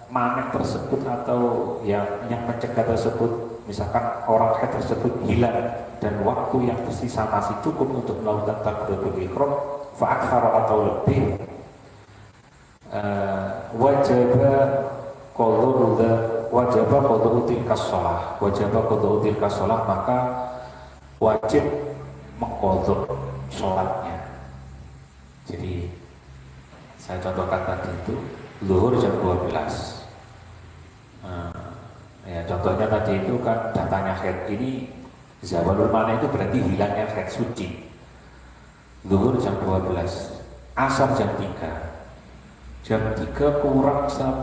manek tersebut atau yang mencegah tersebut, misalkan orang haid tersebut hilang dan waktu yang tersisa masih cukup untuk melakukan takbiratul ihram, fa aktsar atau lebih, wajib qadhu tilka shalah, maka wajib mengqadha sholatnya. Jadi saya contohkan tadi itu zuhur jam 12. Ya contohnya tadi itu kan datanya haid, ini zawalul mana itu berarti hilangnya haid suci. Zuhur jam 12, asar jam 3. Jam 3 kurang 4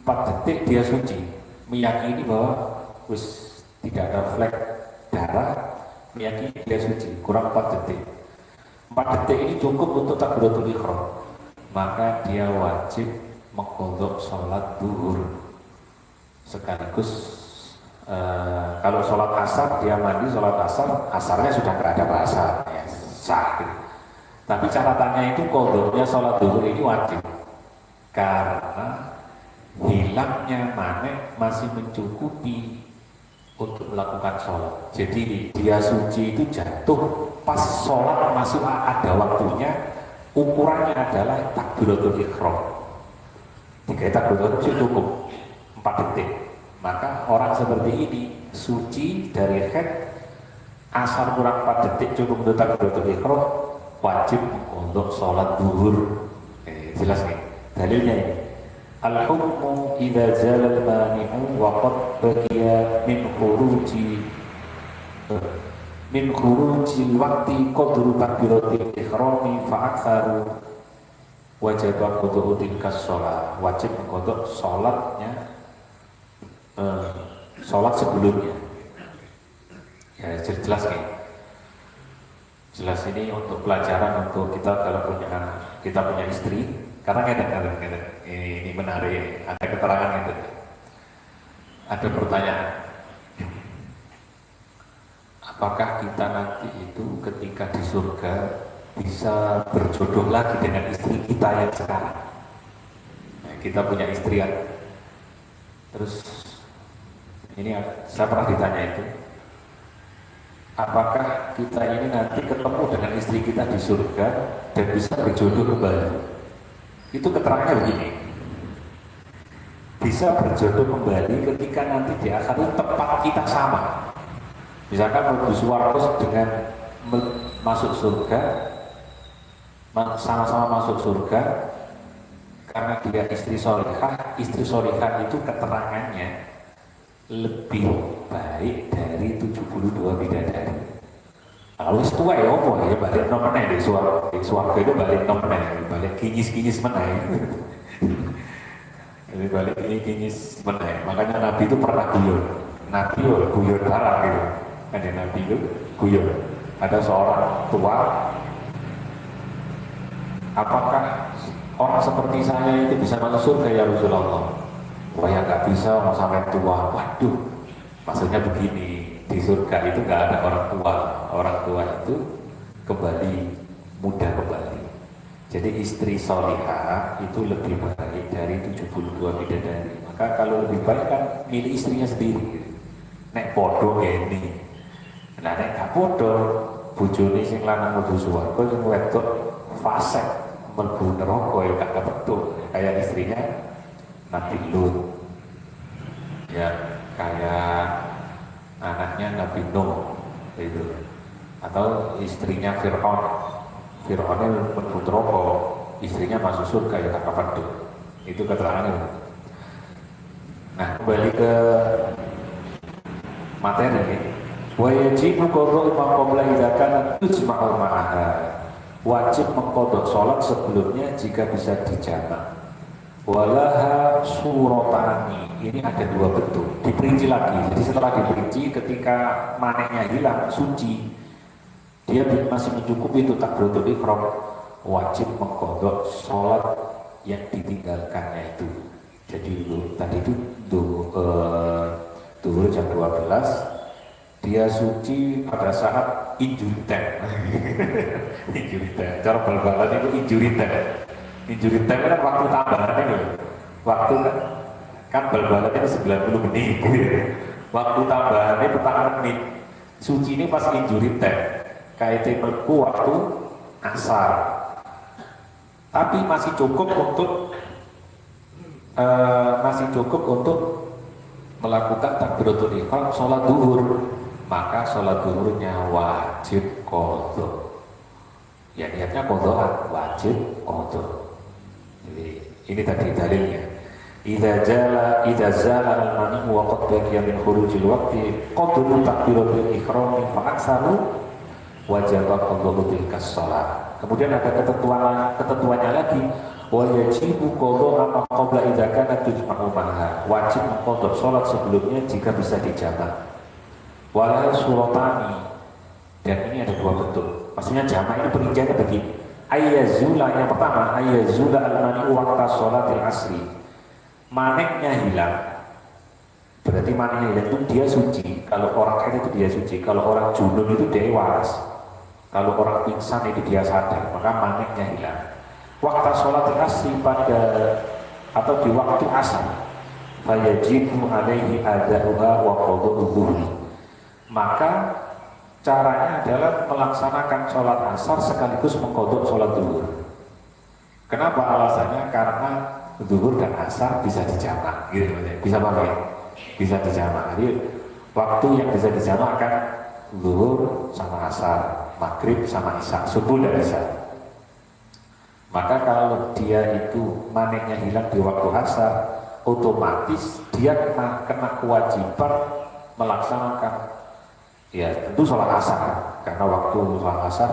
detik dia suci, meyakini bahwa tidak ada flek darah, meyakini dia suci, kurang 4 detik. 4 detik ini cukup untuk takbiratul ihram, maka dia wajib mengqadha sholat zuhur sekaligus. Kalau sholat asar dia mandi, sholat asarnya sudah nggak ada bahasa ya, sah. Tapi catatannya itu qadhanya sholat zuhur ini wajib karena hilangnya manek masih mencukupi untuk melakukan sholat. Jadi dia suci itu jatuh pas sholat masih ada waktunya. Ukurannya adalah takbiratul ihram. 3 takbiratul ihram cukup 4 detik. Maka orang seperti ini suci dari haid, asar kurang 4 detik cukup untuk takbiratul ihram, wajib untuk sholat zuhur. Jelas nih dalilnya ini. Al-hukmu idza zalal mani'u wa qad baqiya min khurujil waqti qadru takbiratil ihrami fa aktsaru wajib qadru tilka shalah, wajib mengqadha salatnya, salat sebelumnya. Ya jelas nih. Jelas ini untuk pelajaran untuk kita kalau kita punya istri. Karena ini menarik, ada keterangan itu. Ada pertanyaan. Apakah kita nanti itu ketika di surga bisa berjodoh lagi dengan istri kita yang sekarang? Nah, kita punya istri kan. Terus ini saya pernah ditanya itu, apakah kita ini nanti ketemu dengan istri kita di surga dan bisa berjodoh kembali? Itu keterangannya begini, bisa berjodoh kembali ketika nanti di akhirat tempat kita sama. Misalkan menuju swarga dengan masuk surga, sama-sama masuk surga, karena dia istri solihah itu keterangannya lebih baik dari 72 bidadari. Kalau tua ya apa ya balik nomornya di swarga itu balik nomornya, balik kinyis meneh. Jadi balik ini kinyis meneh. Makanya Nabi itu pernah guyon barang gitu. Ada Nabi itu guyon. Ada seorang tua, apakah orang seperti saya itu bisa masuk surga ya Rasulullah? Wah ya nggak bisa, mau sampai tua. Waduh, maksudnya begini, di surga itu nggak ada orang tua itu muda kembali. Jadi istri solihah itu lebih baik dari 72 bidadari. Maka kalau lebih baik kan milih istrinya sendiri. Nek podo ini, nah nek gak podo, bojone sing lanang mlebu swarga sing wedok fasik mlebu neraka ya gak betul. Kayak istrinya Nabi Lut, ya kayak anaknya Nabi Nuh itu, atau istrinya Fir'aun mlebu neraka, istrinya masuk surga ya gak betul. Itu keterangannya. Nah kembali ke materi. Wa yajibu qadha ma qabla idza kana tujma'u ma'aha. Wajib mengqadha salat sebelumnya jika bisa dijamak. Walaha suratani. Ini ada dua bentuk. Diperinci lagi. Jadi setelah diperinci, ketika manehnya hilang, suci, dia masih mencukupi itu takbiratul ihram, wajib mengqadha salat yang ditinggalkannya itu. Jadi tadi itu duhur jam 12, dia suci pada saat injury time. Injury time, cara bal-balan itu injury time. Injury time kan waktu tambahan itu. Waktu kan bal-balan itu 90 menit. Waktu tambahannya petang menit. Suci ini pas injury time. KIT melku waktu asar. Tapi masih cukup untuk melakukan takbiratul ihram sholat duhur, maka sholat duhurnya wajib qadha. Ya niatnya qadha, wajib qadha. Jadi ini tadi dalilnya. Idza zala al-mani wa qad baqiya min khurujil waqti qadru takbiratul ihram fa aktsaru wajib qadha tilka shalah. Kemudian ada ketentuannya lagi. Wa yajibu qadha ma qabla idza kana tujma'u ma'ha. Wajib mengqadha salat sebelumnya jika bisa dijamak. Wala suratani. Dan ini ada dua bentuk. Maksudnya jamak ini perinciannya begini. Ayyazula, yang pertama, ayyazula al-mani waqta sholatil asri. Maneknya hilang. Berarti maneknya hilang itu dia suci. Kalau orang kaya itu dia suci. Kalau orang junub itu dia waras. Kalau orang pingsan itu dia sadar, maka maneknya hilang. Waktu sholat asri atau di waktu asar, fayajibu alaihi ada'uha wa qada'uhu. Maka caranya adalah melaksanakan sholat asar sekaligus mengqadha sholat zuhur. Kenapa alasannya? Karena zuhur dan asar bisa dijamak, gitu bisa pakai, bisa dijamak. Jadi waktu yang bisa dijamak kan zuhur sama asar, maghrib sama isya, subuh dan isya. Maka kalau dia itu maneknya hilang di waktu asar, otomatis dia kena kewajiban melaksanakan ya tentu sholat asar, karena waktu sholat asar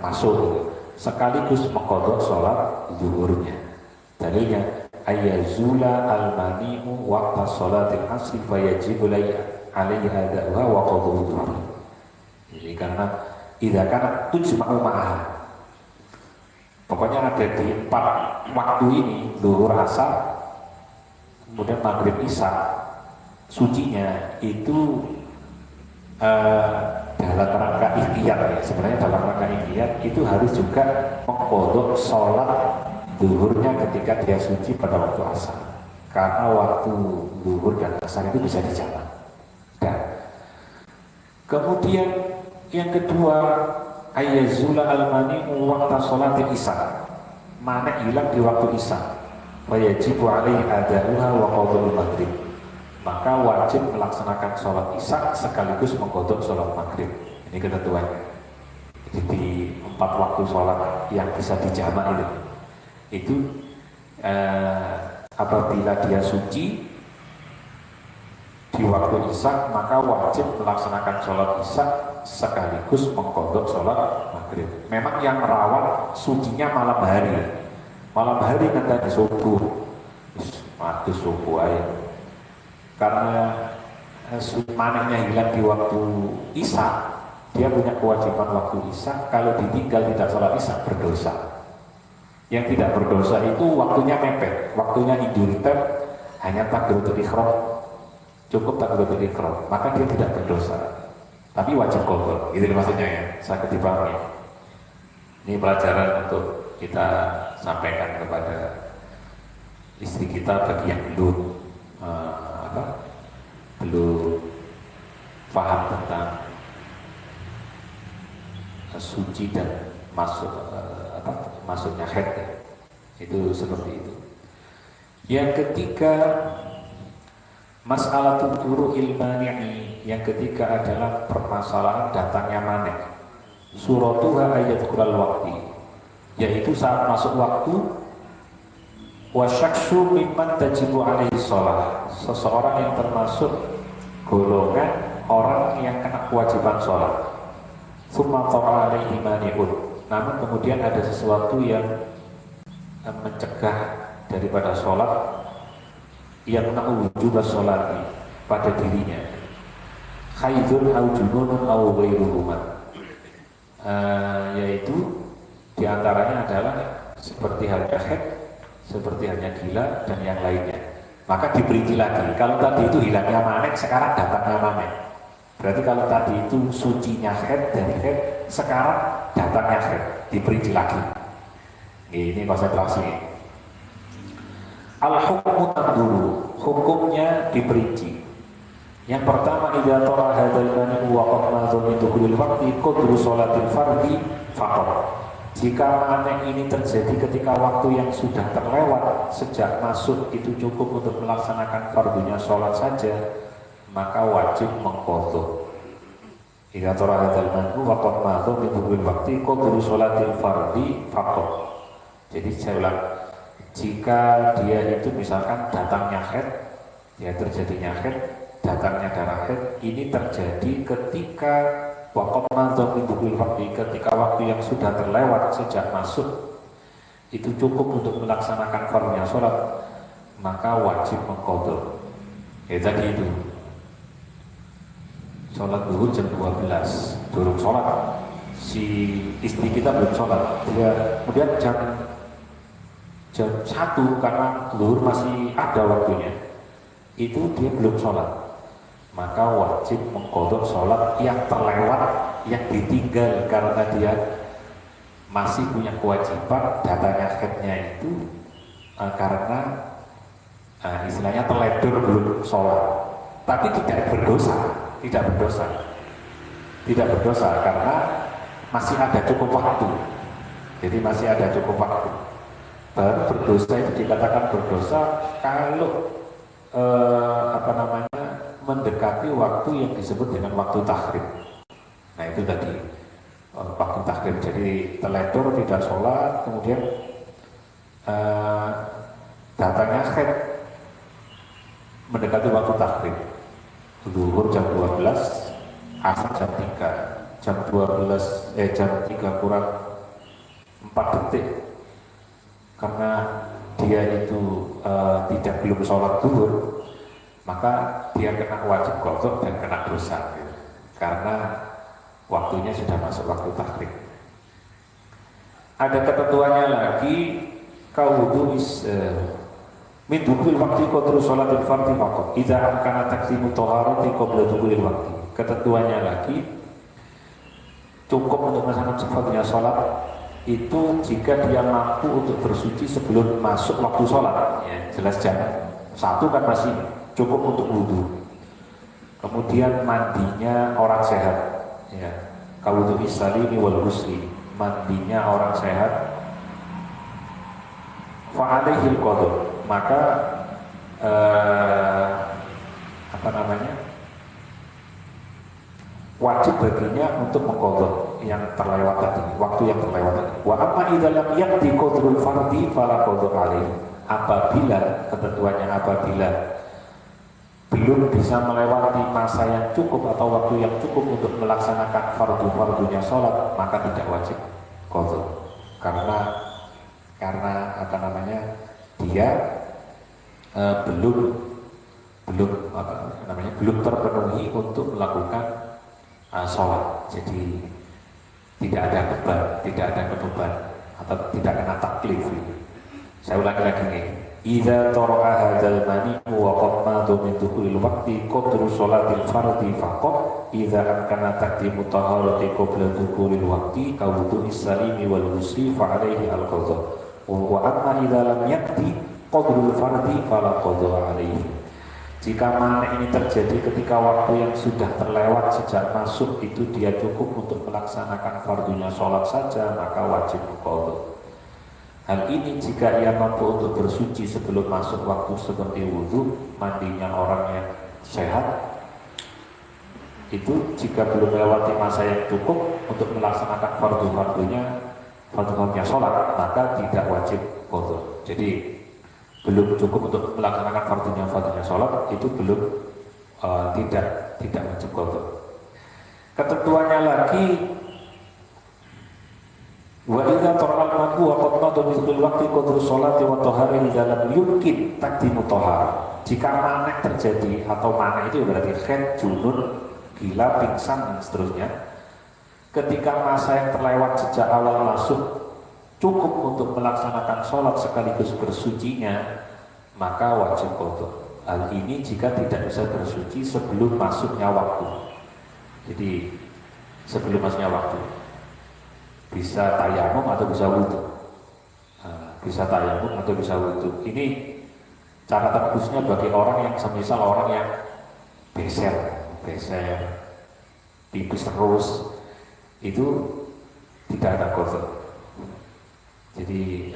masuk, sekaligus mengqadha sholat zuhurnya. Dalilnya ayyazula al-mani'u waqta sholatil asri fayajibu alaihi ada'uha wa qadha zuhur. Jadi karena idza kana tujma'u ma'aha. Pokoknya ada di 4 waktu ini, zuhur, asar, kemudian maghrib, isya, sucinya itu dalam rangka ikhtiyar ya. Sebenarnya dalam rangka ikhtiyar itu harus juga mengqadha sholat zuhurnya ketika dia suci pada waktu asar, karena waktu zuhur dan asar itu bisa dijamak. Dan kemudian yang kedua, ayyazula al-mani'u waqta sholatil isya, mana hilang di waktu isya, wa yajibu alaihi ada'uha wa qada'ul maghrib, maka wajib melaksanakan sholat isya sekaligus mengqadha sholat maghrib. Ini ketentuannya. Jadi 4 waktu sholat yang bisa dijamak itu apabila dia suci di waktu isya, maka wajib melaksanakan sholat isya sekaligus mengqadha sholat maghrib. Memang yang rawan sucinya malam hari. Malam hari nanti subuh, mati subuh aja. Karena manehnya hilang di waktu isya, dia punya kewajiban waktu isya. Kalau ditinggal tidak sholat isya berdosa. Yang tidak berdosa itu waktunya mepet, waktunya idul-fitr, hanya takbiratul ihram, cukup takbiratul ihram, maka dia tidak berdosa. Tapi wajib qadha, itu maksudnya ya, saya dipahami. Ini pelajaran untuk kita sampaikan kepada istri kita bagi yang belum belum paham tentang suci dan masuknya haid ya. Itu seperti itu. Yang ketiga, masalah tuturu ilmani'i, yang ketiga adalah permasalahan datangnya manik. Suratuha ayat kural waktu, yaitu saat masuk waktu. Wasyaksu mimman tajibu alaihi sholat, seseorang yang termasuk golongan orang yang kena kewajiban sholat. Summa tara alaihi mani'un, namun kemudian ada sesuatu yang mencegah daripada sholat, yang wujub sholati pada dirinya. Haidun au jununun au ghairuhuma, yaitu diantaranya adalah seperti halnya haid, seperti halnya gila dan yang lainnya. Maka diperinci lagi. Kalau tadi itu hilangnya manik, sekarang datangnya manik. Berarti kalau tadi itu sucinya haid dari haid, sekarang datangnya haid, diperinci lagi. Ini konsentrasi. Al-hukmu tanduru, hukumnya diperinci. Yang pertama, idza tara hadzal mani'u wa qad madha min dukhulil waqti qadru sholatil fardhi faqat. Jika manik ini terjadi ketika waktu yang sudah terlewat sejak masuk itu cukup untuk melaksanakan fardunya sholat saja, maka wajib mengqadha. Idza tara hadzal mani'u wa qad madha min dukhulil waqti qadru sholatil fardhi faqat. Jadi saya ulang, jika dia itu misalkan datangnya haid, ya terjadinya haid, datangnya darah haid, ini terjadi ketika waqad madha min dukhulil waqti, ketika waktu yang sudah terlewat sejak masuk itu cukup untuk melaksanakan fardhunya sholat, maka wajib mengqadha. Ya tadi itu sholat zuhur jam 12, durung sholat, si istri kita belum sholat, dia kemudian jam 1 karena zuhur masih ada waktunya, itu dia belum sholat, maka wajib mengqadha sholat yang terlewat, yang ditinggal karena dia masih punya kewajiban datanya haidnya itu karena istilahnya teledor belum sholat, tapi tidak berdosa karena masih ada cukup waktu. Jadi masih ada cukup waktu. Baru berdosa itu dikatakan berdosa kalau mendekati waktu yang disebut dengan waktu takhrim. Nah itu tadi waktu takhrim. Jadi teledor tidak sholat, kemudian datangnya haid mendekati waktu takhrim. Zuhur jam 12, asar jam 3, jam 3 kurang 4 detik. Karena dia itu belum sholat zuhur, maka dia kena wajib qadha dan kena dosa karena waktunya sudah masuk waktu takhrim. Ada ketentuannya lagi kaudu is min dukhul waqti qadru sholatil fardhi faqat idza amkana taqdimu thaharati qabla dukhulil waqti. Ketentuannya lagi cukup untuk melaksanakan sifatnya sholat itu jika dia mampu untuk bersuci sebelum masuk waktu sholat, ya, jelas jangan satu kan masih cukup untuk wudhu, kemudian mandinya orang sehat, ya, kawudhu isalimi wal ghusli, mandinya orang sehat, fa'alaihil qadha, maka wajib baginya untuk mengqadha yang terlewat tadi, waktu yang terlewat tadi. Wa amma idza lam yaqdi qadrul fardhi fala qadha alaihi. Apabila ketentuannya apabila belum bisa melewati masa yang cukup atau waktu yang cukup untuk melaksanakan fardu-fardunya sholat, maka tidak wajib qadha. Karena dia belum terpenuhi untuk melakukan sholat, jadi tidak ada beban atau tidak kena taklif. Saya ulangi lagi nih. Idza tara'a hadzal mani'u wa qad madu min dukhulil waqti qadru sholatil fardhi faqat idza amkana taqdimu taharati qabla dukhulil waqti ka wudu'is salimi wal ghusli fa 'alaihi al-qadha wa amma idza lam yaqdi qadrul fardhi fala qadha 'alaihi. Jika mana ini terjadi ketika waktu yang sudah terlewat sejak masuk itu dia cukup untuk melaksanakan fardunya sholat saja, maka wajib qadha. Hal ini jika ia mampu untuk bersuci sebelum masuk waktu seperti wudhu, mandinya orang yang sehat, itu jika belum melewati masa yang cukup untuk melaksanakan fardunya sholat, maka tidak wajib qadha. Jadi belum cukup untuk melaksanakan fardunya sholat, itu belum tidak wajib qadha. Ketentuannya lagi, wa idza tara'al maqu wa qad madu bil waqti qadru sholati wa tahari dalam yumkin taqdimu tahar. Jika mana terjadi, atau mana itu berarti khed, junun, gila, pingsan dan seterusnya, ketika masa yang terlewat sejak awal masuk cukup untuk melaksanakan sholat sekaligus bersucinya, maka wajib qadha. Hal ini jika tidak bisa bersuci sebelum masuknya waktu. Jadi sebelum masuknya waktu, bisa tayamum atau bisa wudhu, bisa tayamum atau bisa wudhu. Ini cara tebusnya bagi orang yang semisal orang yang beser pipis terus, itu tidak ada qadha. Jadi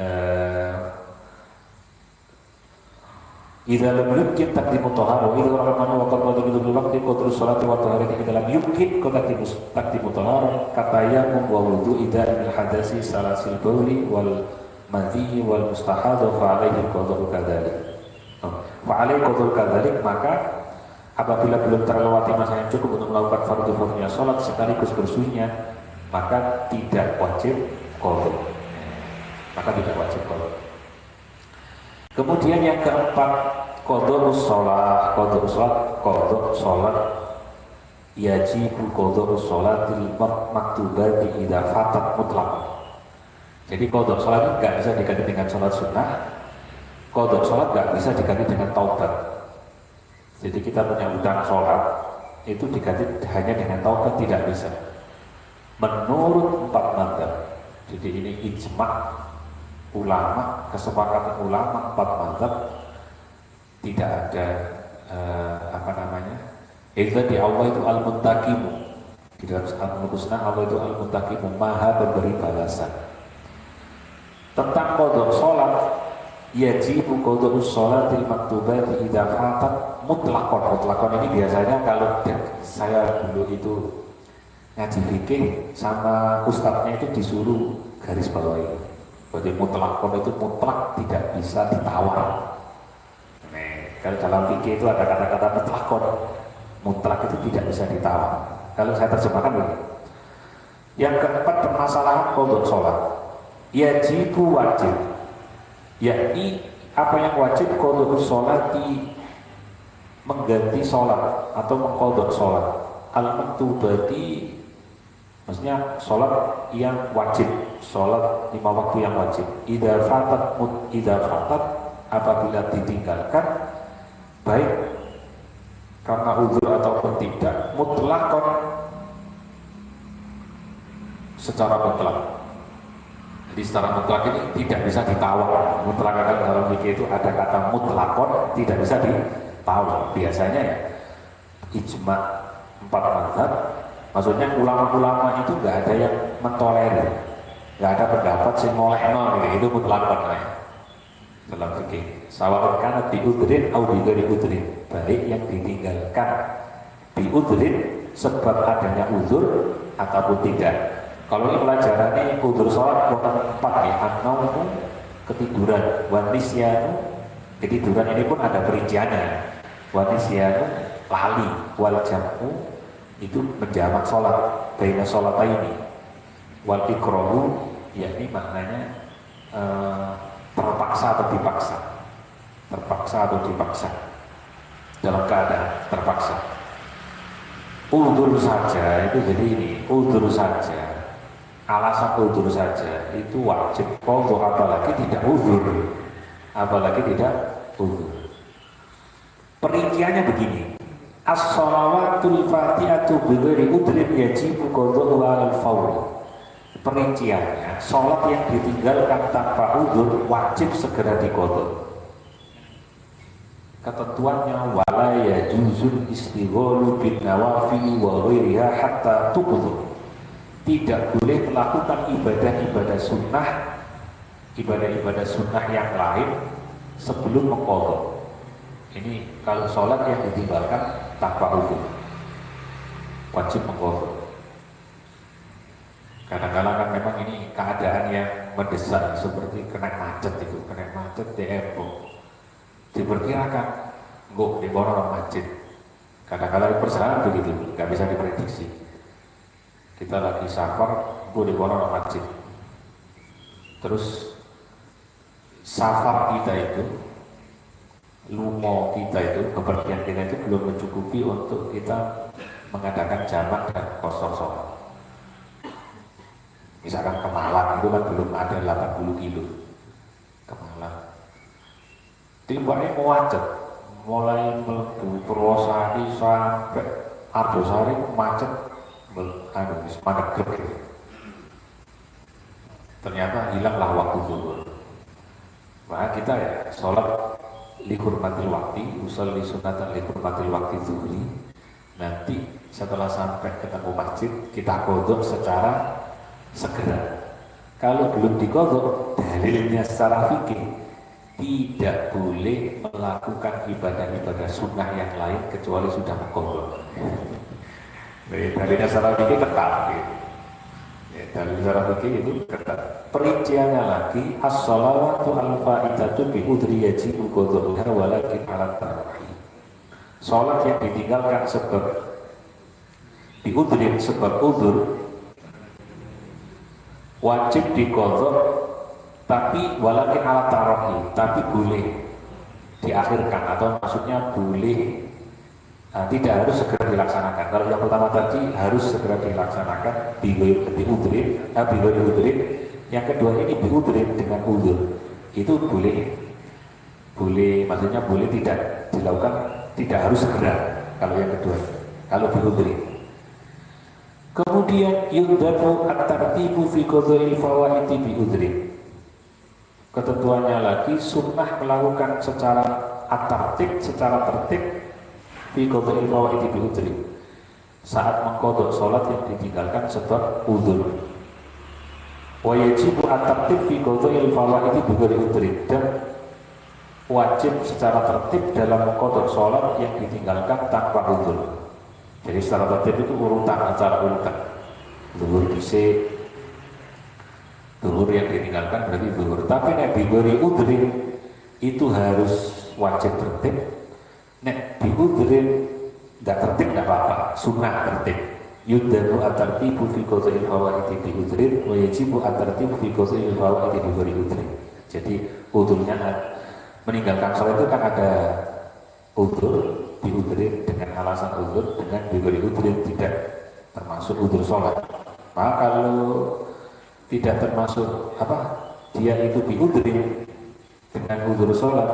idza lam yumkin taqdimu tahara wa idza ramana wa qad madu bil waqti qadru sholati wa taharati idza lam yumkin taqdimu tahara katayamum wa wudu idza al hadasi salasil bauli wal madhi wal mustahadha fa alaihi qadru kadzalik. Fa alaihi qadru kadzalik, maka apabila belum terlewati masa yang cukup untuk melakukan fardu-fardunya sholat sekaligus bersucinya, maka tidak wajib qadha. Kemudian yang keempat, qadha sholat yajibu qadha sholatil maktubati idza fatat mutlaq. Jadi qadha sholat itu nggak bisa diganti dengan sholat sunnah, qadha sholat nggak bisa diganti dengan taubat. Jadi kita punya utang sholat itu diganti hanya dengan taubat, tidak bisa. Menurut 4 mazhab. Jadi ini ijma' ulama, kesepakatan ulama 4 mazhab, tidak ada itu di Allah itu al-muntaqimu. Di dalam al-husna Allah itu al-muntaqimu, maha pemberi balasan. Tentang qadha sholat, yajibu qadha sholatil maktubati idza fatat mutlaqan. Ini biasanya kalau saya dulu itu ngaji fikih sama ustadznya itu disuruh garis bawahi. Berarti mutlaqan itu mutlak, tidak bisa ditawar. Kalau dalam fikih itu ada kata-kata mutlak itu tidak bisa ditawar. Kalau saya terjemahkan begini. Yang keempat, permasalahan qadha sholat yajibu wajib, yakni apa yang wajib qadha sholati, mengganti sholat atau mengqadha sholat al-maktubati, maksudnya sholat yang wajib sholat 5 waktu yang wajib. Idza fatat apabila ditinggalkan baik karena uzur ataupun tidak, mutlakon secara mutlak. Jadi secara mutlak ini tidak bisa ditawar. Mutlak kan dalam fikih itu ada kata mutlakon, tidak bisa ditawar. Biasanya ya ijma 4 mazhab, maksudnya ulama-ulama itu nggak ada yang mentolerir, nggak ada pendapat sing ngolehno gitu, itu mutlakon ya. Dalam fikih sawa'un kana biudrin au bighairi udrin, baik yang ditinggalkan biudrin sebab adanya uzur ataupun tidak. Kalau ini pelajaran ini uzur sholat wonten 4 ya, an-naumu ketiduran, wa nisyanu ketiduran ini pun ada perinciannya, wa nisyanu lali, wal jam'u itu menjamak sholat, baina sholataini, wal ikrahu yakni maknanya terpaksa atau dipaksa dalam keadaan terpaksa. Uzur saja itu jadi ini, uzur saja, alasan uzur saja itu wajib qadha, apalagi tidak uzur. Perinciannya begini, as-shalawatul fatihatu bighairi udrin yajibu qadha'uha al-fawri. Perinciannya, sholat yang ditinggalkan tanpa uzur wajib segera diqadha. Ketentuannya wala yajuzul istighalu bin nawafil wa ghairiha hatta tuqdha. Tidak boleh melakukan ibadah-ibadah sunnah yang lain sebelum mengqadha. Ini kalau sholat yang ditinggalkan tanpa uzur wajib mengqadha. Kadang-kadang kan memang ini keadaan yang mendesak, seperti kena macet di airport, diperkirakan di orang masjid. Kadang-kadang perjalanan begitu, nggak bisa diprediksi. Kita lagi safar, di orang masjid. Terus safar kita itu, lumo kita itu, kepergian kita itu belum mencukupi untuk kita mengadakan jamak dan qasar sholat. Misalkan ke Malang itu kan belum ada 80 kilo ke Malang. Timbangnya macet, mulai mlebu Purwosari sampai Argosari macet, Manegrek. Ternyata hilanglah waktu zuhur. Maka kita ya sholat lihurmatil wakti, usolli sunatan lihurmatil wakti zuhri. Nanti setelah sampai ketemu masjid kita qadha secara segera. Kalau belum diqadha, dalilnya secara fikih tidak boleh melakukan ibadah-ibadah sunnah yang lain kecuali sudah mengqadha. Dalilnya secara fikih ketat gitu. Ya, dalil secara fikih itu ketat. Perinciannya lagi, as-shalawatu al-fa'idatu bi udri yajibu qadha'uha walakin 'ala tarhi. Salat yang ditinggalkan sebab diudrin sebab udzur wajib diqadha, tapi walakin ala tarahi, tapi boleh diakhirkan, atau maksudnya boleh tidak harus segera dilaksanakan. Kalau yang pertama tadi harus segera dilaksanakan biudrin, yang kedua ini biudrin dengan udzur, itu boleh maksudnya boleh tidak dilakukan, tidak harus segera. Kalau yang kedua, kalau biudrin. Kemudian yudhanu at-tartibu fi qadha'il fawaiti bi udhrin. Ketentuannya lagi sunnah melakukan secara at-tartib, secara tertib fi qadha'il fawaiti bi udhrin. Saat mengqadha salat yang ditinggalkan sebab udzur. Wa yajibu at-tartib fi qadha'il fawaiti bi ghairi udhrin, dan wajib secara tertib dalam mengqadha salat yang ditinggalkan tanpa udzur. Jadi secara tertib itu urutan, secara urutan. Zuhur dhisik, zuhur yang ditinggalkan berarti zuhur. Tapi nek bigori udrin itu harus wajib tertib. Nek biudrin tidak tertib tidak apa-apa, sunnah tertib. Yudhanu at-tartibu fi qadha'il fawaiti bi udrin wa yajibu at-tartibu fi qadha'il fawaiti bi ghairi udrin. Jadi udurnya meninggalkan sholat itu kan ada udur diudrin dengan alasan udur, dengan bigori udrin tidak termasuk udur sholat. Maka kalau tidak termasuk dia itu biudrin dengan udzur sholat,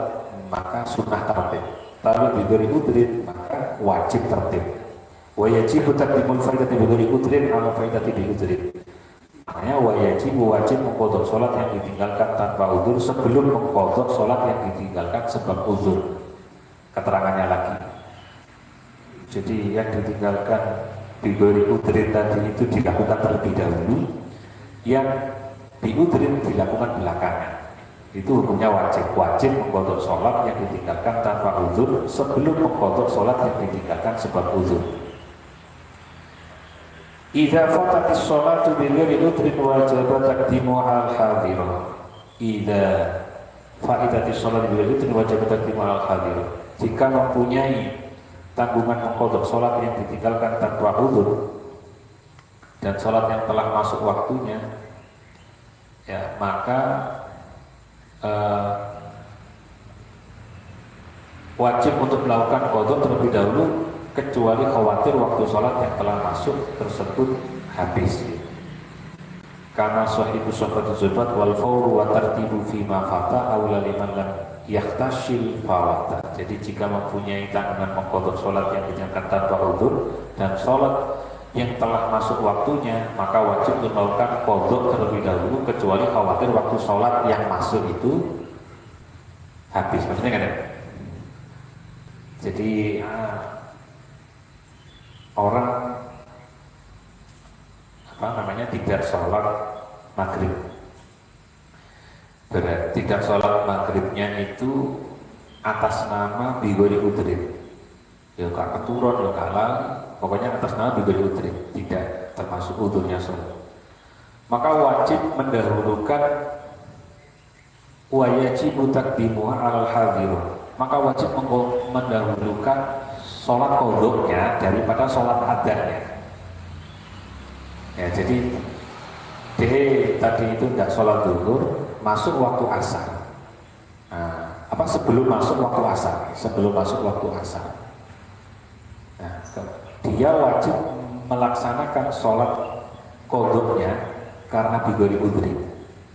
maka sunnah tertib. Tapi biduri udrin maka wajib tertib. Wa yajibu taqdimul faidati biduri udrin ala faidati biudrin. Makanya wajib mengqadha sholat yang ditinggalkan tanpa udzur sebelum mengqadha sholat yang ditinggalkan sebab udzur. Keterangannya lagi. Jadi yang ditinggalkan biduri udrin tadi itu dilakukan terlebih dahulu, yang biudrin dilakukan belakangan. Itu hukumnya wajib mengqadha sholat yang ditinggalkan tanpa udzur sebelum mengqadha sholat yang ditinggalkan sebab udzur. Idza fatatis sholatu bi ghairi udrin wajaba taqdimu al-hadirah. Idza fatatis sholatu bi ghairi udrin wajaba taqdimu al-hadirah. Jika mempunyai tanggungan mengqadha sholat yang ditinggalkan tanpa udzur dan sholat yang telah masuk waktunya, ya maka wajib untuk melakukan qadha terlebih dahulu, kecuali khawatir waktu sholat yang telah masuk tersebut habis. Karena sahibu sohbatu zubat wal fawru wa tartibu fima fata awla liman lam yahtashil fawata. Jadi jika mempunyai tanggungan mengqadha sholat yang ditinggalkan tanpa udzur dan sholat yang telah masuk waktunya, maka wajib untuk melakukan qadha terlebih dahulu, kecuali khawatir waktu sholat yang masuk itu habis. Maksudnya kan ya? Jadi orang tidak sholat maghrib, tidak sholat maghribnya itu atas nama bigori udrin, ya kak keturun, ya kalah, pokoknya atas nama bigori udrin, tidak termasuk udurnya sholat. Maka wajib mendahulukan wajibu taqdimuha alal hadirah. Maka wajib mendahulukan sholat qadha daripada sholat adanya. Ya, jadi tadi itu tidak sholat zuhur, masuk waktu asar. Sebelum masuk waktu asar. Nah, dia wajib melaksanakan sholat qadha karena bigori udrin.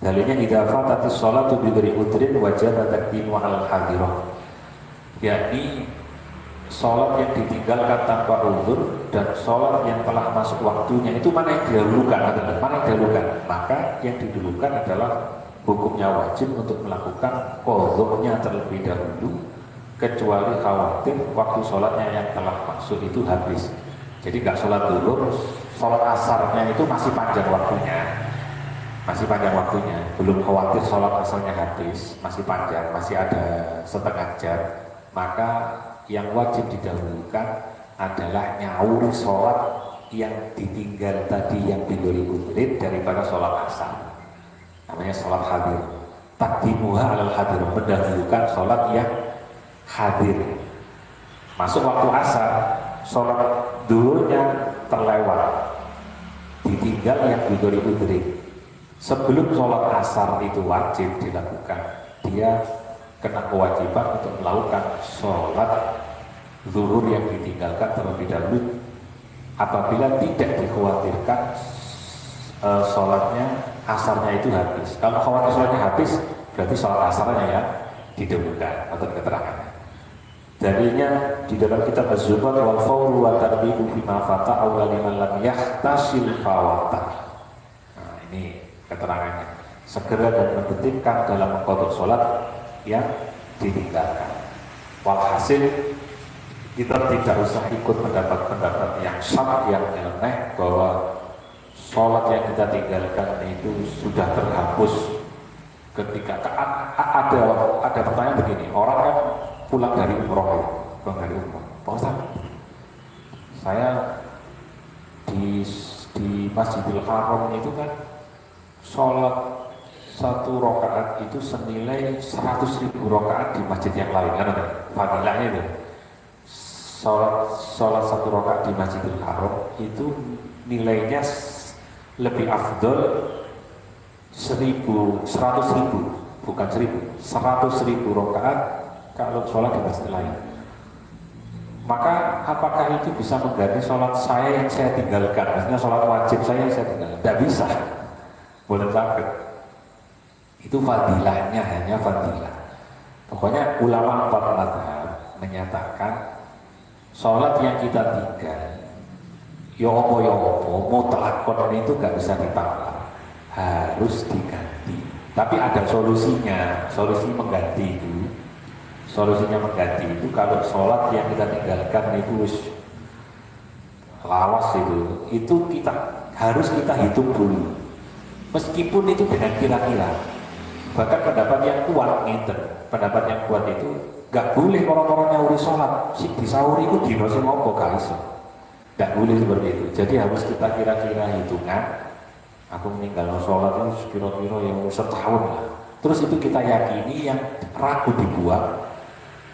Dalilnya idza fatatis sholatu bigori udrin wajaba taqdimu al hadirah. Yakni sholat yang ditinggalkan tanpa uzur dan sholat yang telah masuk waktunya itu mana yang didahulukan? Maka yang didahulukan adalah hukumnya wajib untuk melakukan qadha-nya terlebih dahulu, kecuali khawatir waktu sholatnya yang telah masuk itu habis. Jadi nggak sholat zuhur, sholat asarnya itu masih panjang waktunya, belum khawatir sholat asarnya habis, masih panjang, masih ada setengah jam. Maka yang wajib didahulukan adalah nyauri sholat yang ditinggal tadi yang bigori udrin daripada sholat asar. Namanya sholat hadir. Taqdimuha alal hadir, mendahulukan sholat yang hadir. Masuk waktu asar, sholat dulunya terlewat, ditinggal yang bigori udrin. Sebelum sholat asar itu wajib dilakukan, dia kena kewajiban untuk melakukan sholat zuhur yang ditinggalkan terlebih dahulu apabila tidak dikhawatirkan sholatnya asarnya itu habis. Kalau khawatir sholatnya habis, berarti sholat asarnya yang didahulukan atau keterangannya. Dalilnya di dalam kitab Az-Zubat wal fawru wa tarbibu bima fata awla liman lam yahtasil fawata. Nah, ini keterangannya. Segera dan mendetikkan dalam mengqadha sholat yang ditinggalkan. Walhasil kita tidak usah ikut pendapat-pendapat yang syad, yang nyeleneh bahwa sholat yang kita tinggalkan itu sudah terhapus ketika ada pertanyaan begini, orang kan pulang dari umroh, Pak Ustaz, saya di Masjidil Haram itu kan sholat satu rakaat itu senilai 100.000 rakaat di masjid yang lain, kan fadilahnya itu. Sholat satu rakaat di Masjidil Haram itu nilainya lebih afdol 100.000, bukan 100.000 rakaat kalau sholat di masjid lain. Maka apakah itu bisa mengganti sholat saya yang saya tinggalkan? Maksudnya sholat wajib saya yang saya tinggalkan? Tidak bisa. boleh sakit. Itu fadilahnya, hanya fadilah. Pokoknya ulama empat mazhab menyatakan sholat yang kita tinggal yo opo mutlakon itu gak bisa ditawar, harus diganti. Tapi ada solusinya, solusinya mengganti itu kalau sholat yang kita tinggalkan itu lawas itu kita harus kita hitung dulu, meskipun itu dengan kira-kira. Bahkan pendapat yang kuat itu gak boleh orang-orang nyauri sholat si disauri itu di sing apa gak iso, gak boleh seperti itu. Jadi harus kita kira-kira hitungan, aku meninggal sholat itu kira-kira yang setahun lah, terus itu kita yakini yang ragu dibuat,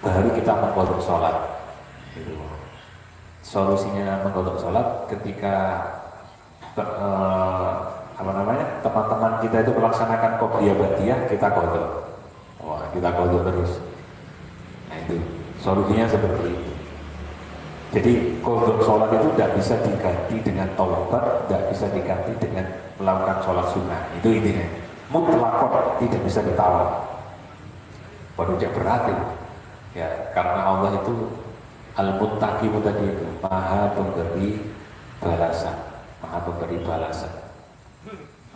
baru kita mengkodok sholat gitu. Solusinya mengkodok sholat ketika teman-teman kita itu melaksanakan qobliyah ba'diyah, kita kodok. Kita kodok terus. Nah itu solusinya seperti itu. Jadi kodok sholat itu tidak bisa diganti dengan taubat, tidak bisa diganti dengan melakukan sholat sunnah. Itu intinya. Mutlakon tidak bisa ditawar. Waduh berat itu. Ya karena Allah itu Al-Muttaqi tadi itu maha pemberi balasan, maha pemberi balasan.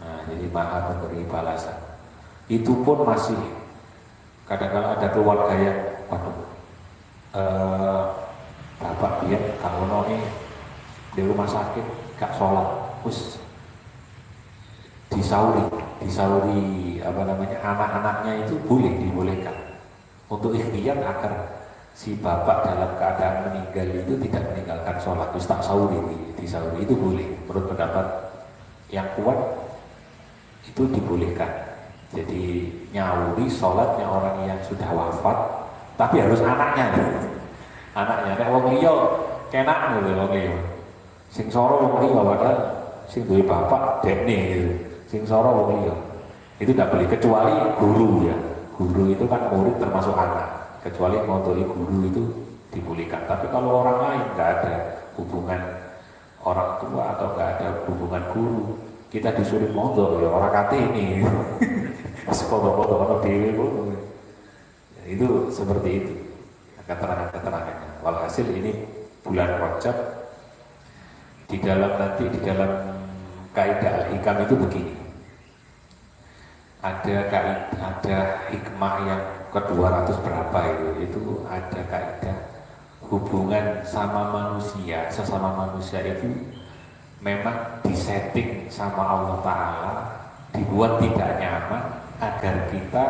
Nah, jadi maha pemberi balasan. Itu pun masih kadang-kadang ada keluarga yang bapak dia kalau noni di rumah sakit gak sholat, terus disauri anak-anaknya itu dibolehkan untuk ikhtiar agar si bapak dalam keadaan meninggal itu tidak meninggalkan sholat, terus tak disauri itu boleh. Menurut pendapat yang kuat itu dibolehkan. Jadi nyauri sholatnya orang yang sudah wafat, tapi harus anaknya. Nek wong liya kenak lho wong liya. Sing soro wong liya padahal sing duwe bapak dekne gitu. Sing soro wong liya. Itu tidak boleh kecuali guru ya. Guru itu kan murid termasuk anak. Kecuali ngodoi guru itu dibolehkan. Tapi kalau orang lain nggak ada hubungan orang tua atau nggak ada hubungan guru, kita disuruh mondok ya orang kate ini sekolah-kolah orang dewi itu seperti itu keterangannya. Walhasil ini bulan Rajab di dalam kaidah al-hikam itu begini, ada hikmah yang ke-200 berapa itu ada kaidah hubungan sama manusia, sesama manusia itu memang disetting sama Allah Ta'ala, dibuat tidak nyaman agar kita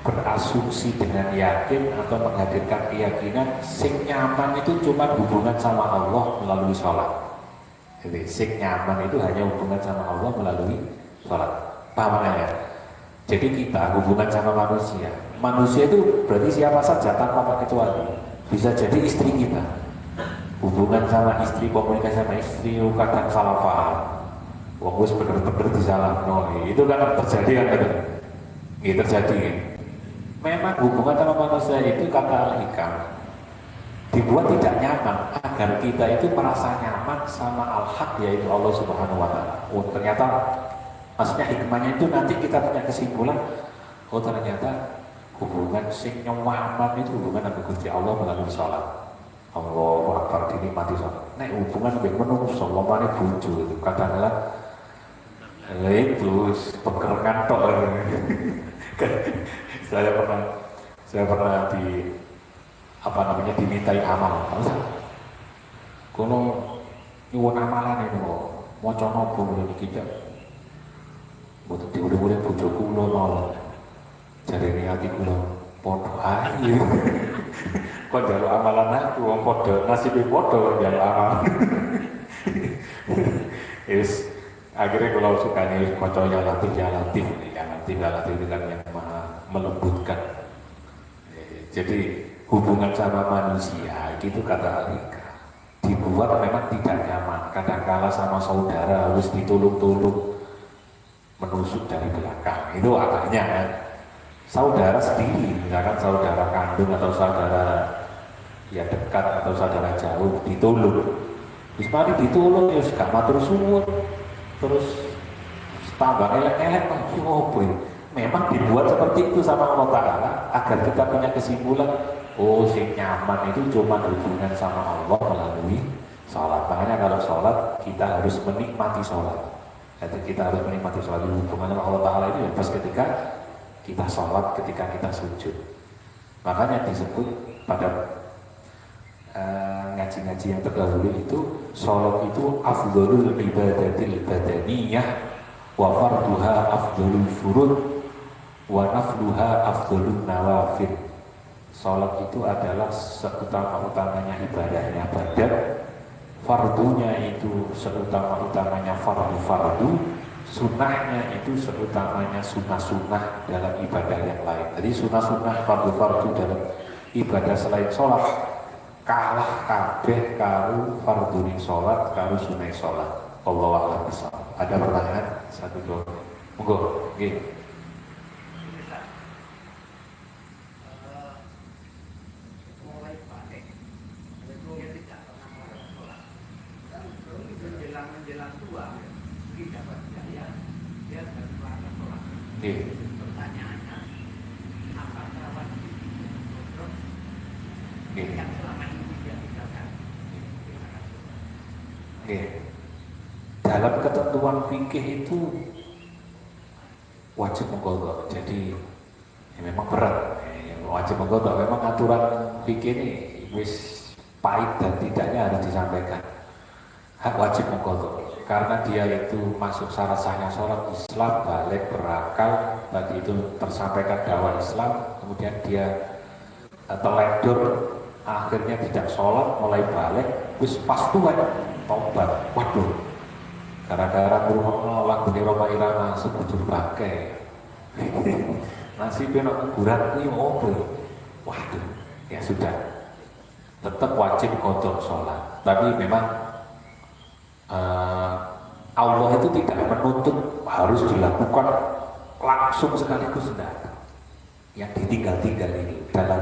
berasumsi dengan yakin atau menghadirkan keyakinan sing nyaman itu cuma hubungan sama Allah melalui sholat. Jadi sing nyaman itu hanya hubungan sama Allah melalui sholat. Paham ya? Jadi kita hubungan sama manusia itu berarti siapa saja tanpa kecuali. Bisa jadi istri kita, hubungan sama istri, komunikasi sama istri kadang salah paham, wonggus bener-bener disalahkan, itu kan terjadi kan? Ini terjadi. Memang hubungan sama manusia itu kata al-hikam dibuat tidak nyaman agar kita itu merasa nyaman sama al-haq, yaitu Allah Subhanahu Wa Taala. Ternyata maksudnya hikmahnya itu nanti kita punya kesimpulan, ternyata hubungan sing nyaman itu hubungan dengan Gusti Allah melalui sholat. Allahu Akbar dinikmati sholat. Nek hubungan dengan manusia, lomane bojo itu kadang-kadang itu pekerjaan tok. Saya pernah dimintai amal. Kalau nyuwun amalan itu maca napa niki iki. Mboten diulang-ulang bojo kula mawon. Jarene ati kula padha ae. Kok njaluk amalan aku wong padha nasibe padha njaluk amalan. Yes, akhirnya kalau sukanya maca ya latif itu kan yang maha melembutkan. Jadi hubungan sama manusia itu kata Alika dibuat memang tidak nyaman. Kadang-kala sama saudara harus ditulung-tulung menusuk dari belakang. Itu agaknya kan. Saudara sendiri, misalkan saudara kandung atau saudara ya dekat atau saudara jauh ditulung. Terus mari ditulung ya gak matur suwun. Terus tambah elek-elek lagi memang dibuat seperti itu sama Allah Ta'ala agar kita punya kesimpulan, oh sing nyaman itu cuma hubungan sama Allah melalui sholat. Makanya kalau sholat kita harus menikmati sholat. Jadi kita harus menikmati sholat. Hubungan sama Allah Ta'ala itu ya pas ketika kita sholat, ketika kita sujud. Makanya disebut pada ngaji-ngaji yang terdahulu itu sholat itu afdhalul ibadatil badaniyah wa farduha afdhalul furud wa nafluha afdhalun nawafil. Sholat itu adalah seutama-utamanya ibadahnya badan, fardunya itu seutama-utamanya fardu-fardu, sunnahnya itu seutamanya sunnah-sunnah dalam ibadah yang lain. Jadi sunnah-sunnah fardu-fardu dalam ibadah selain sholat kalah kabeh karo fardhu sholat karo sunai sholat. Wallahu a'lam bishawab. Ada pertanyaan? Satu dua. Monggo. Nggih. Menjelang tua, kita dapat hidayah, dia akan melakukan sholat. Nggih. Pertanyaannya, apakah wajib untuk Nggih. yang selama ini dia tinggalkan? Nggih. Dalam ketentuan fikih itu wajib mengqadha. Jadi ya memang berat. Wajib mengqadha. Memang aturan fikih ini wis pahit dan tidaknya harus disampaikan. Hak wajib mengqadha karena dia itu masuk syarat sahnya sholat Islam, balik, berakal, tadi itu tersampaikan dakwah Islam, kemudian dia teledor, akhirnya tidak sholat, mulai balik, wis pas tuan, tobat, waduh, gara-gara ngurung lagu di Roma Irama sebujur bangkai, nasibnya nak kuburan ini waduh, ya sudah, tetap wajib qadha sholat, tapi memang Allah itu tidak menuntut harus dilakukan langsung sekaligus, tidak. Yang ditinggal-tinggal ini dalam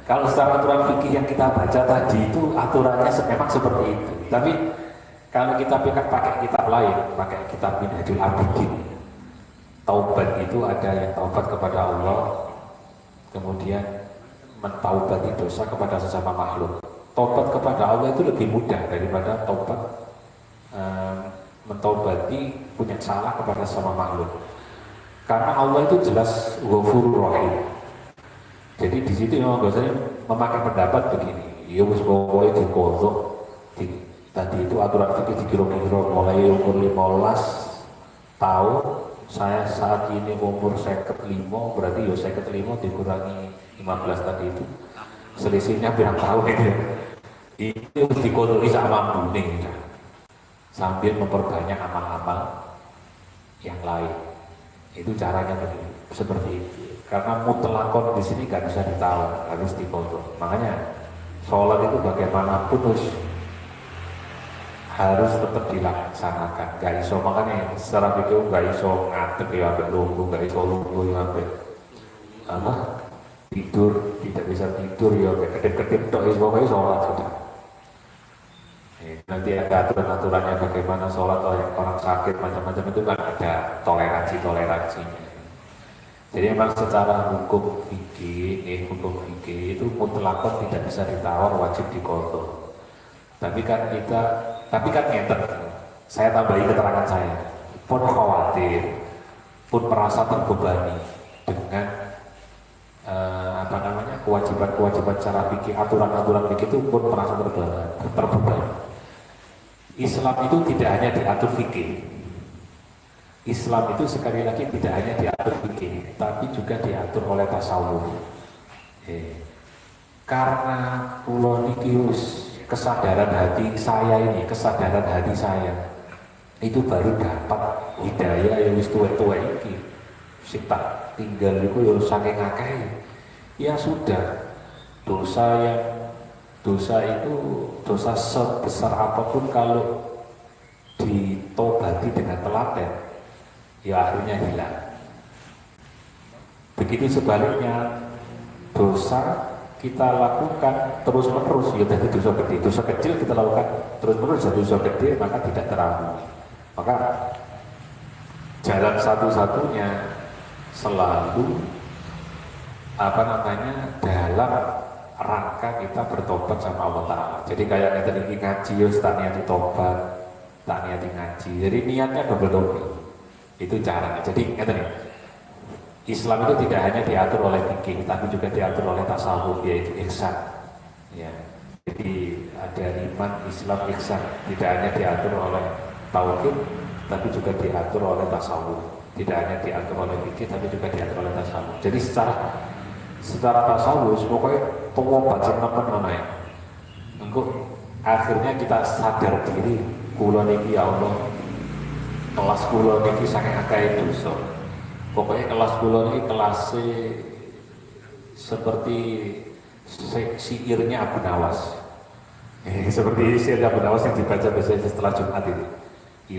kalau secara aturan fikih yang kita baca tadi itu aturannya memang seperti itu. Tapi kalau kita pakai kitab lain, pakai kitab Minhajul Abidin, taubat itu ada yang taubat kepada Allah, kemudian mentaubati dosa kepada sesama makhluk. Taubat kepada Allah itu lebih mudah daripada taubat mentaubati punya salah kepada sama makhluk, karena Allah itu jelas Ghafurur Rahim. Jadi di situ memang biasanya memakai pendapat begini, ya wis pokoke diqadha. Tadi itu aturan fikih dikira-kira mulai umur 15 tahun, saya saat ini umur 55, berarti ya 55 dikurangi 15 tadi itu selisihnya berapa tahun itu? Itu diqadha sama mampu sambil memperbanyak amal-amal yang lain. Itu caranya begini, seperti itu. Karena mutlakon di sini nggak bisa ditawar, harus diqadha. Makanya sholat itu bagaimanapun harus tetap dilaksanakan. Nggak iso, makanya secara pikir nggak iso ngadeg ya sampai lungguh, nggak iso lungguh ya sampai tidur, tidak bisa tidur ya kedip-kedip tok, pokoknya sholat sudah. Nanti ada aturan-aturannya bagaimana sholat orang sakit macam-macam itu kan ada toleransinya. Jadi memang secara hukum fikih itu mutlakon tidak bisa ditawar, wajib diqadha. Tapi kan ngeten. Saya tambahi keterangan saya. Pun khawatir, pun merasa terbebani dengan kewajiban-kewajiban secara fikih, aturan-aturan fikih itu pun merasa terbebani. Islam itu tidak hanya diatur fikih. Islam itu sekali lagi tidak hanya diatur fikih, tapi juga diatur oleh tasawuf. Karena kula niki kesadaran hati saya itu baru dapat hidayah yang wis tuwa-tuwa iki. Sing tak tinggal iku yo saking akeh. Ya sudah, dosa sebesar apapun kalau ditobati dengan telaten ya akhirnya hilang. Begitu sebaliknya, dosa kita lakukan terus menerus ya jadi dosa gede. Dosa kecil kita lakukan terus menerus jadi dosa gede, maka tidak terampuni. Maka jalan satu-satunya selalu dalam rangka kita bertobat sama Allah Ta'ala. Jadi kayak kita lagi ngaji, tak niati tobat, tak niati ngaji. Jadi niatnya double-double. Itu caranya. Jadi Islam itu tidak hanya diatur oleh fikih, tapi juga diatur oleh tasawuf, yaitu ihsan. Ya. Jadi ada iman, Islam, ihsan. Tidak hanya diatur oleh tauhid, tapi juga diatur oleh tasawuf. Tidak hanya diatur oleh fikih, tapi juga diatur oleh tasawuf. Jadi secara tasawuf, pokoknya pengobat teman-teman ya. Untuk akhirnya kita sadar diri, kula niki ya Allah, kelas kula niki saking akeh dosa. Pokoknya kelas kula niki kelas seperti syairnya Abu Nawas. Seperti syair Abu Nawas yang dibaca biasanya setelah Jumat ini.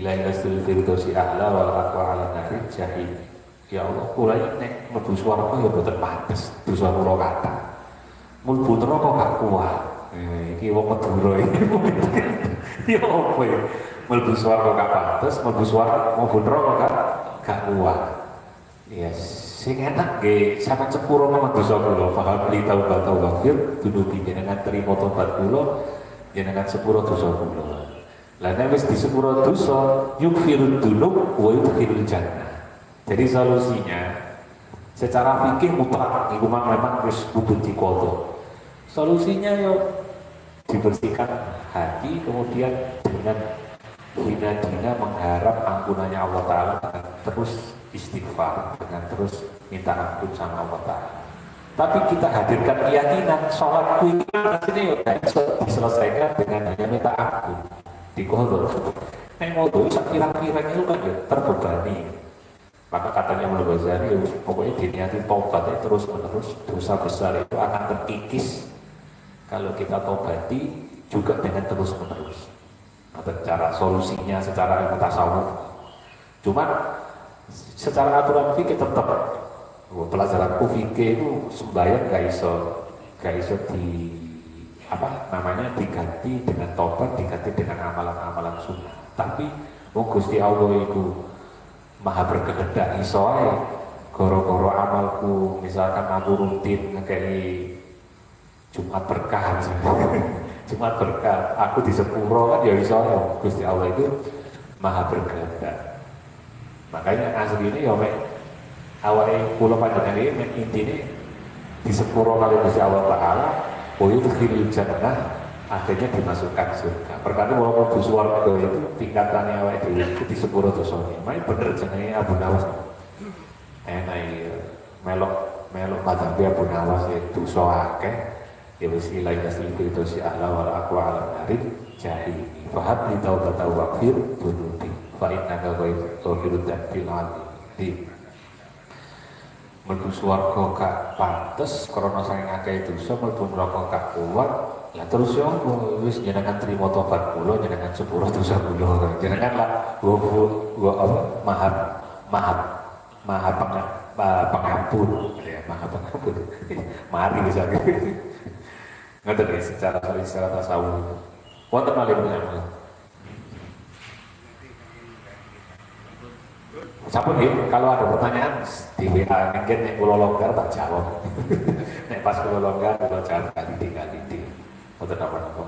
Ila ilasul firdausi a'la wal aqwa 'ala nari jahim. Ya Allah, kula iki nek mlebu swarga ya boten pantes dosa kula kathah. Mlebu neraka gak kuat. Iki wong Madura iki. Ya opo ya? Mlebu swarga gak pantes, mlebu swarga mlebu neraka gak kuat. Ya sing enak nggih sampeyan sepuro nang dosa kula, faham li taubat wafir dunubi jenengan trimo tobat kula, jenengan sepuro dosa kula. Lah nek wis disepuro dosa, yukfirud dunub wa yudkhilul jannah. Jadi solusinya secara fikih mutlak itu memang harus kudu diqadha. Solusinya yo dibersihkan hati, kemudian dengan dina mengharap ampunannya Allah Ta'ala, dengan terus istighfar, dengan terus minta ampun sama Allah Ta'ala. Tapi kita hadirkan keyakinan sholat ini yo diselesaikan dengan hanya minta ampun diqadha. Nek mau dosa kira-kira itu kan ya terbebani. Maka katanya Imam Ghazali, pokoknya diniati taubatnya terus menerus, dosa besar itu akan terkikis kalau kita taubati juga dengan terus menerus. Atau cara solusinya secara ilmu tasawuf. Cuma secara aturan fikih tetap pelajaran fikih itu sembahyang gak iso diganti dengan taubat, diganti dengan amalan-amalan sunnah. Tapi Gusti Allah itu Maha berkehendak iso ae goro-goro amalku, misalkan aku rutin ngekei Jumat berkah Jumat berkah aku di sepuro kan ya iso ae. Gusti Allah itu Maha berkehendak. Makanya asli ini ya mek awake kula panjenengan iki mek intine di sepuro kali Gusti Allah Taala boyo khilul jannah, akhirnya dimasukkan surga. Perkara wong mlebu swarga itu tingkatannya awake dhewe itu di sepuro dosane. Mek bener jenenge Abu Nawas. Melok padha Abu Nawas itu dosa akeh. Ya wis ila yasil firdausi a'la wal aqwa 'ala nari jahim. Fahad li taubata waqfir dunubi. Fa innaka ghafurud dzambil 'alim. Mlebu swarga gak pantes krana saking akeh dosa, mlebu neraka gak kuat. Lah terus yo wis jenengan trimo tobat kula, jenengan sepuro dosa kula. Jenengan lah maha pengampun, ya maha pengampun. Mari bisa gitu. Ngoten ya secara tasawuf. Wonten malih pengampun. Sampun ya, kalau ada pertanyaan di WA mungkin nek kula longgar tak jawab. Nek pas kula longgar kula jawab kali. Mboten apa-apa.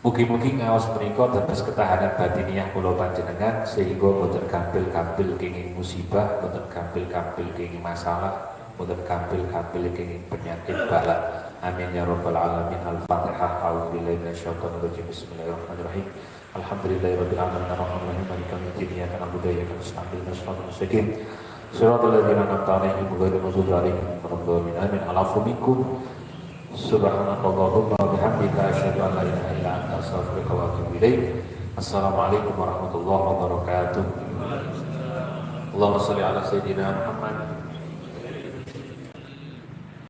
Mugi-mugi ngaos menika dados ketahanan batiniah kula panjenengan sehingga mboten gampil-gampil kenging musibah, mboten gampil-gampil kenging masalah, mboten gampil-gampil kenging penyakit bala. Amin ya rabbal alamin. Al-Fatihah. A'udzubillahi minasyaitonir rajim. Bismillahirrahmanirrahim. Alhamdulillahirabbil alamin arrahmanirrahim maliki yaumiddin iyyaka na'budu wa iyyaka nasta'in ihdinas siratal mustaqim siratal ladzina an'amta 'alaihim ghairil maghdubi 'alaihim waladdallin. Amin. Alafu minkum. Subhanakallahumma wa bihamdika asyhadu an la ilaha illa anta astaghfiruka wa atubu ilaik. Assalamualaikum warahmatullahi wabarakatuh. Allahumma shalli ala sayyidina Muhammad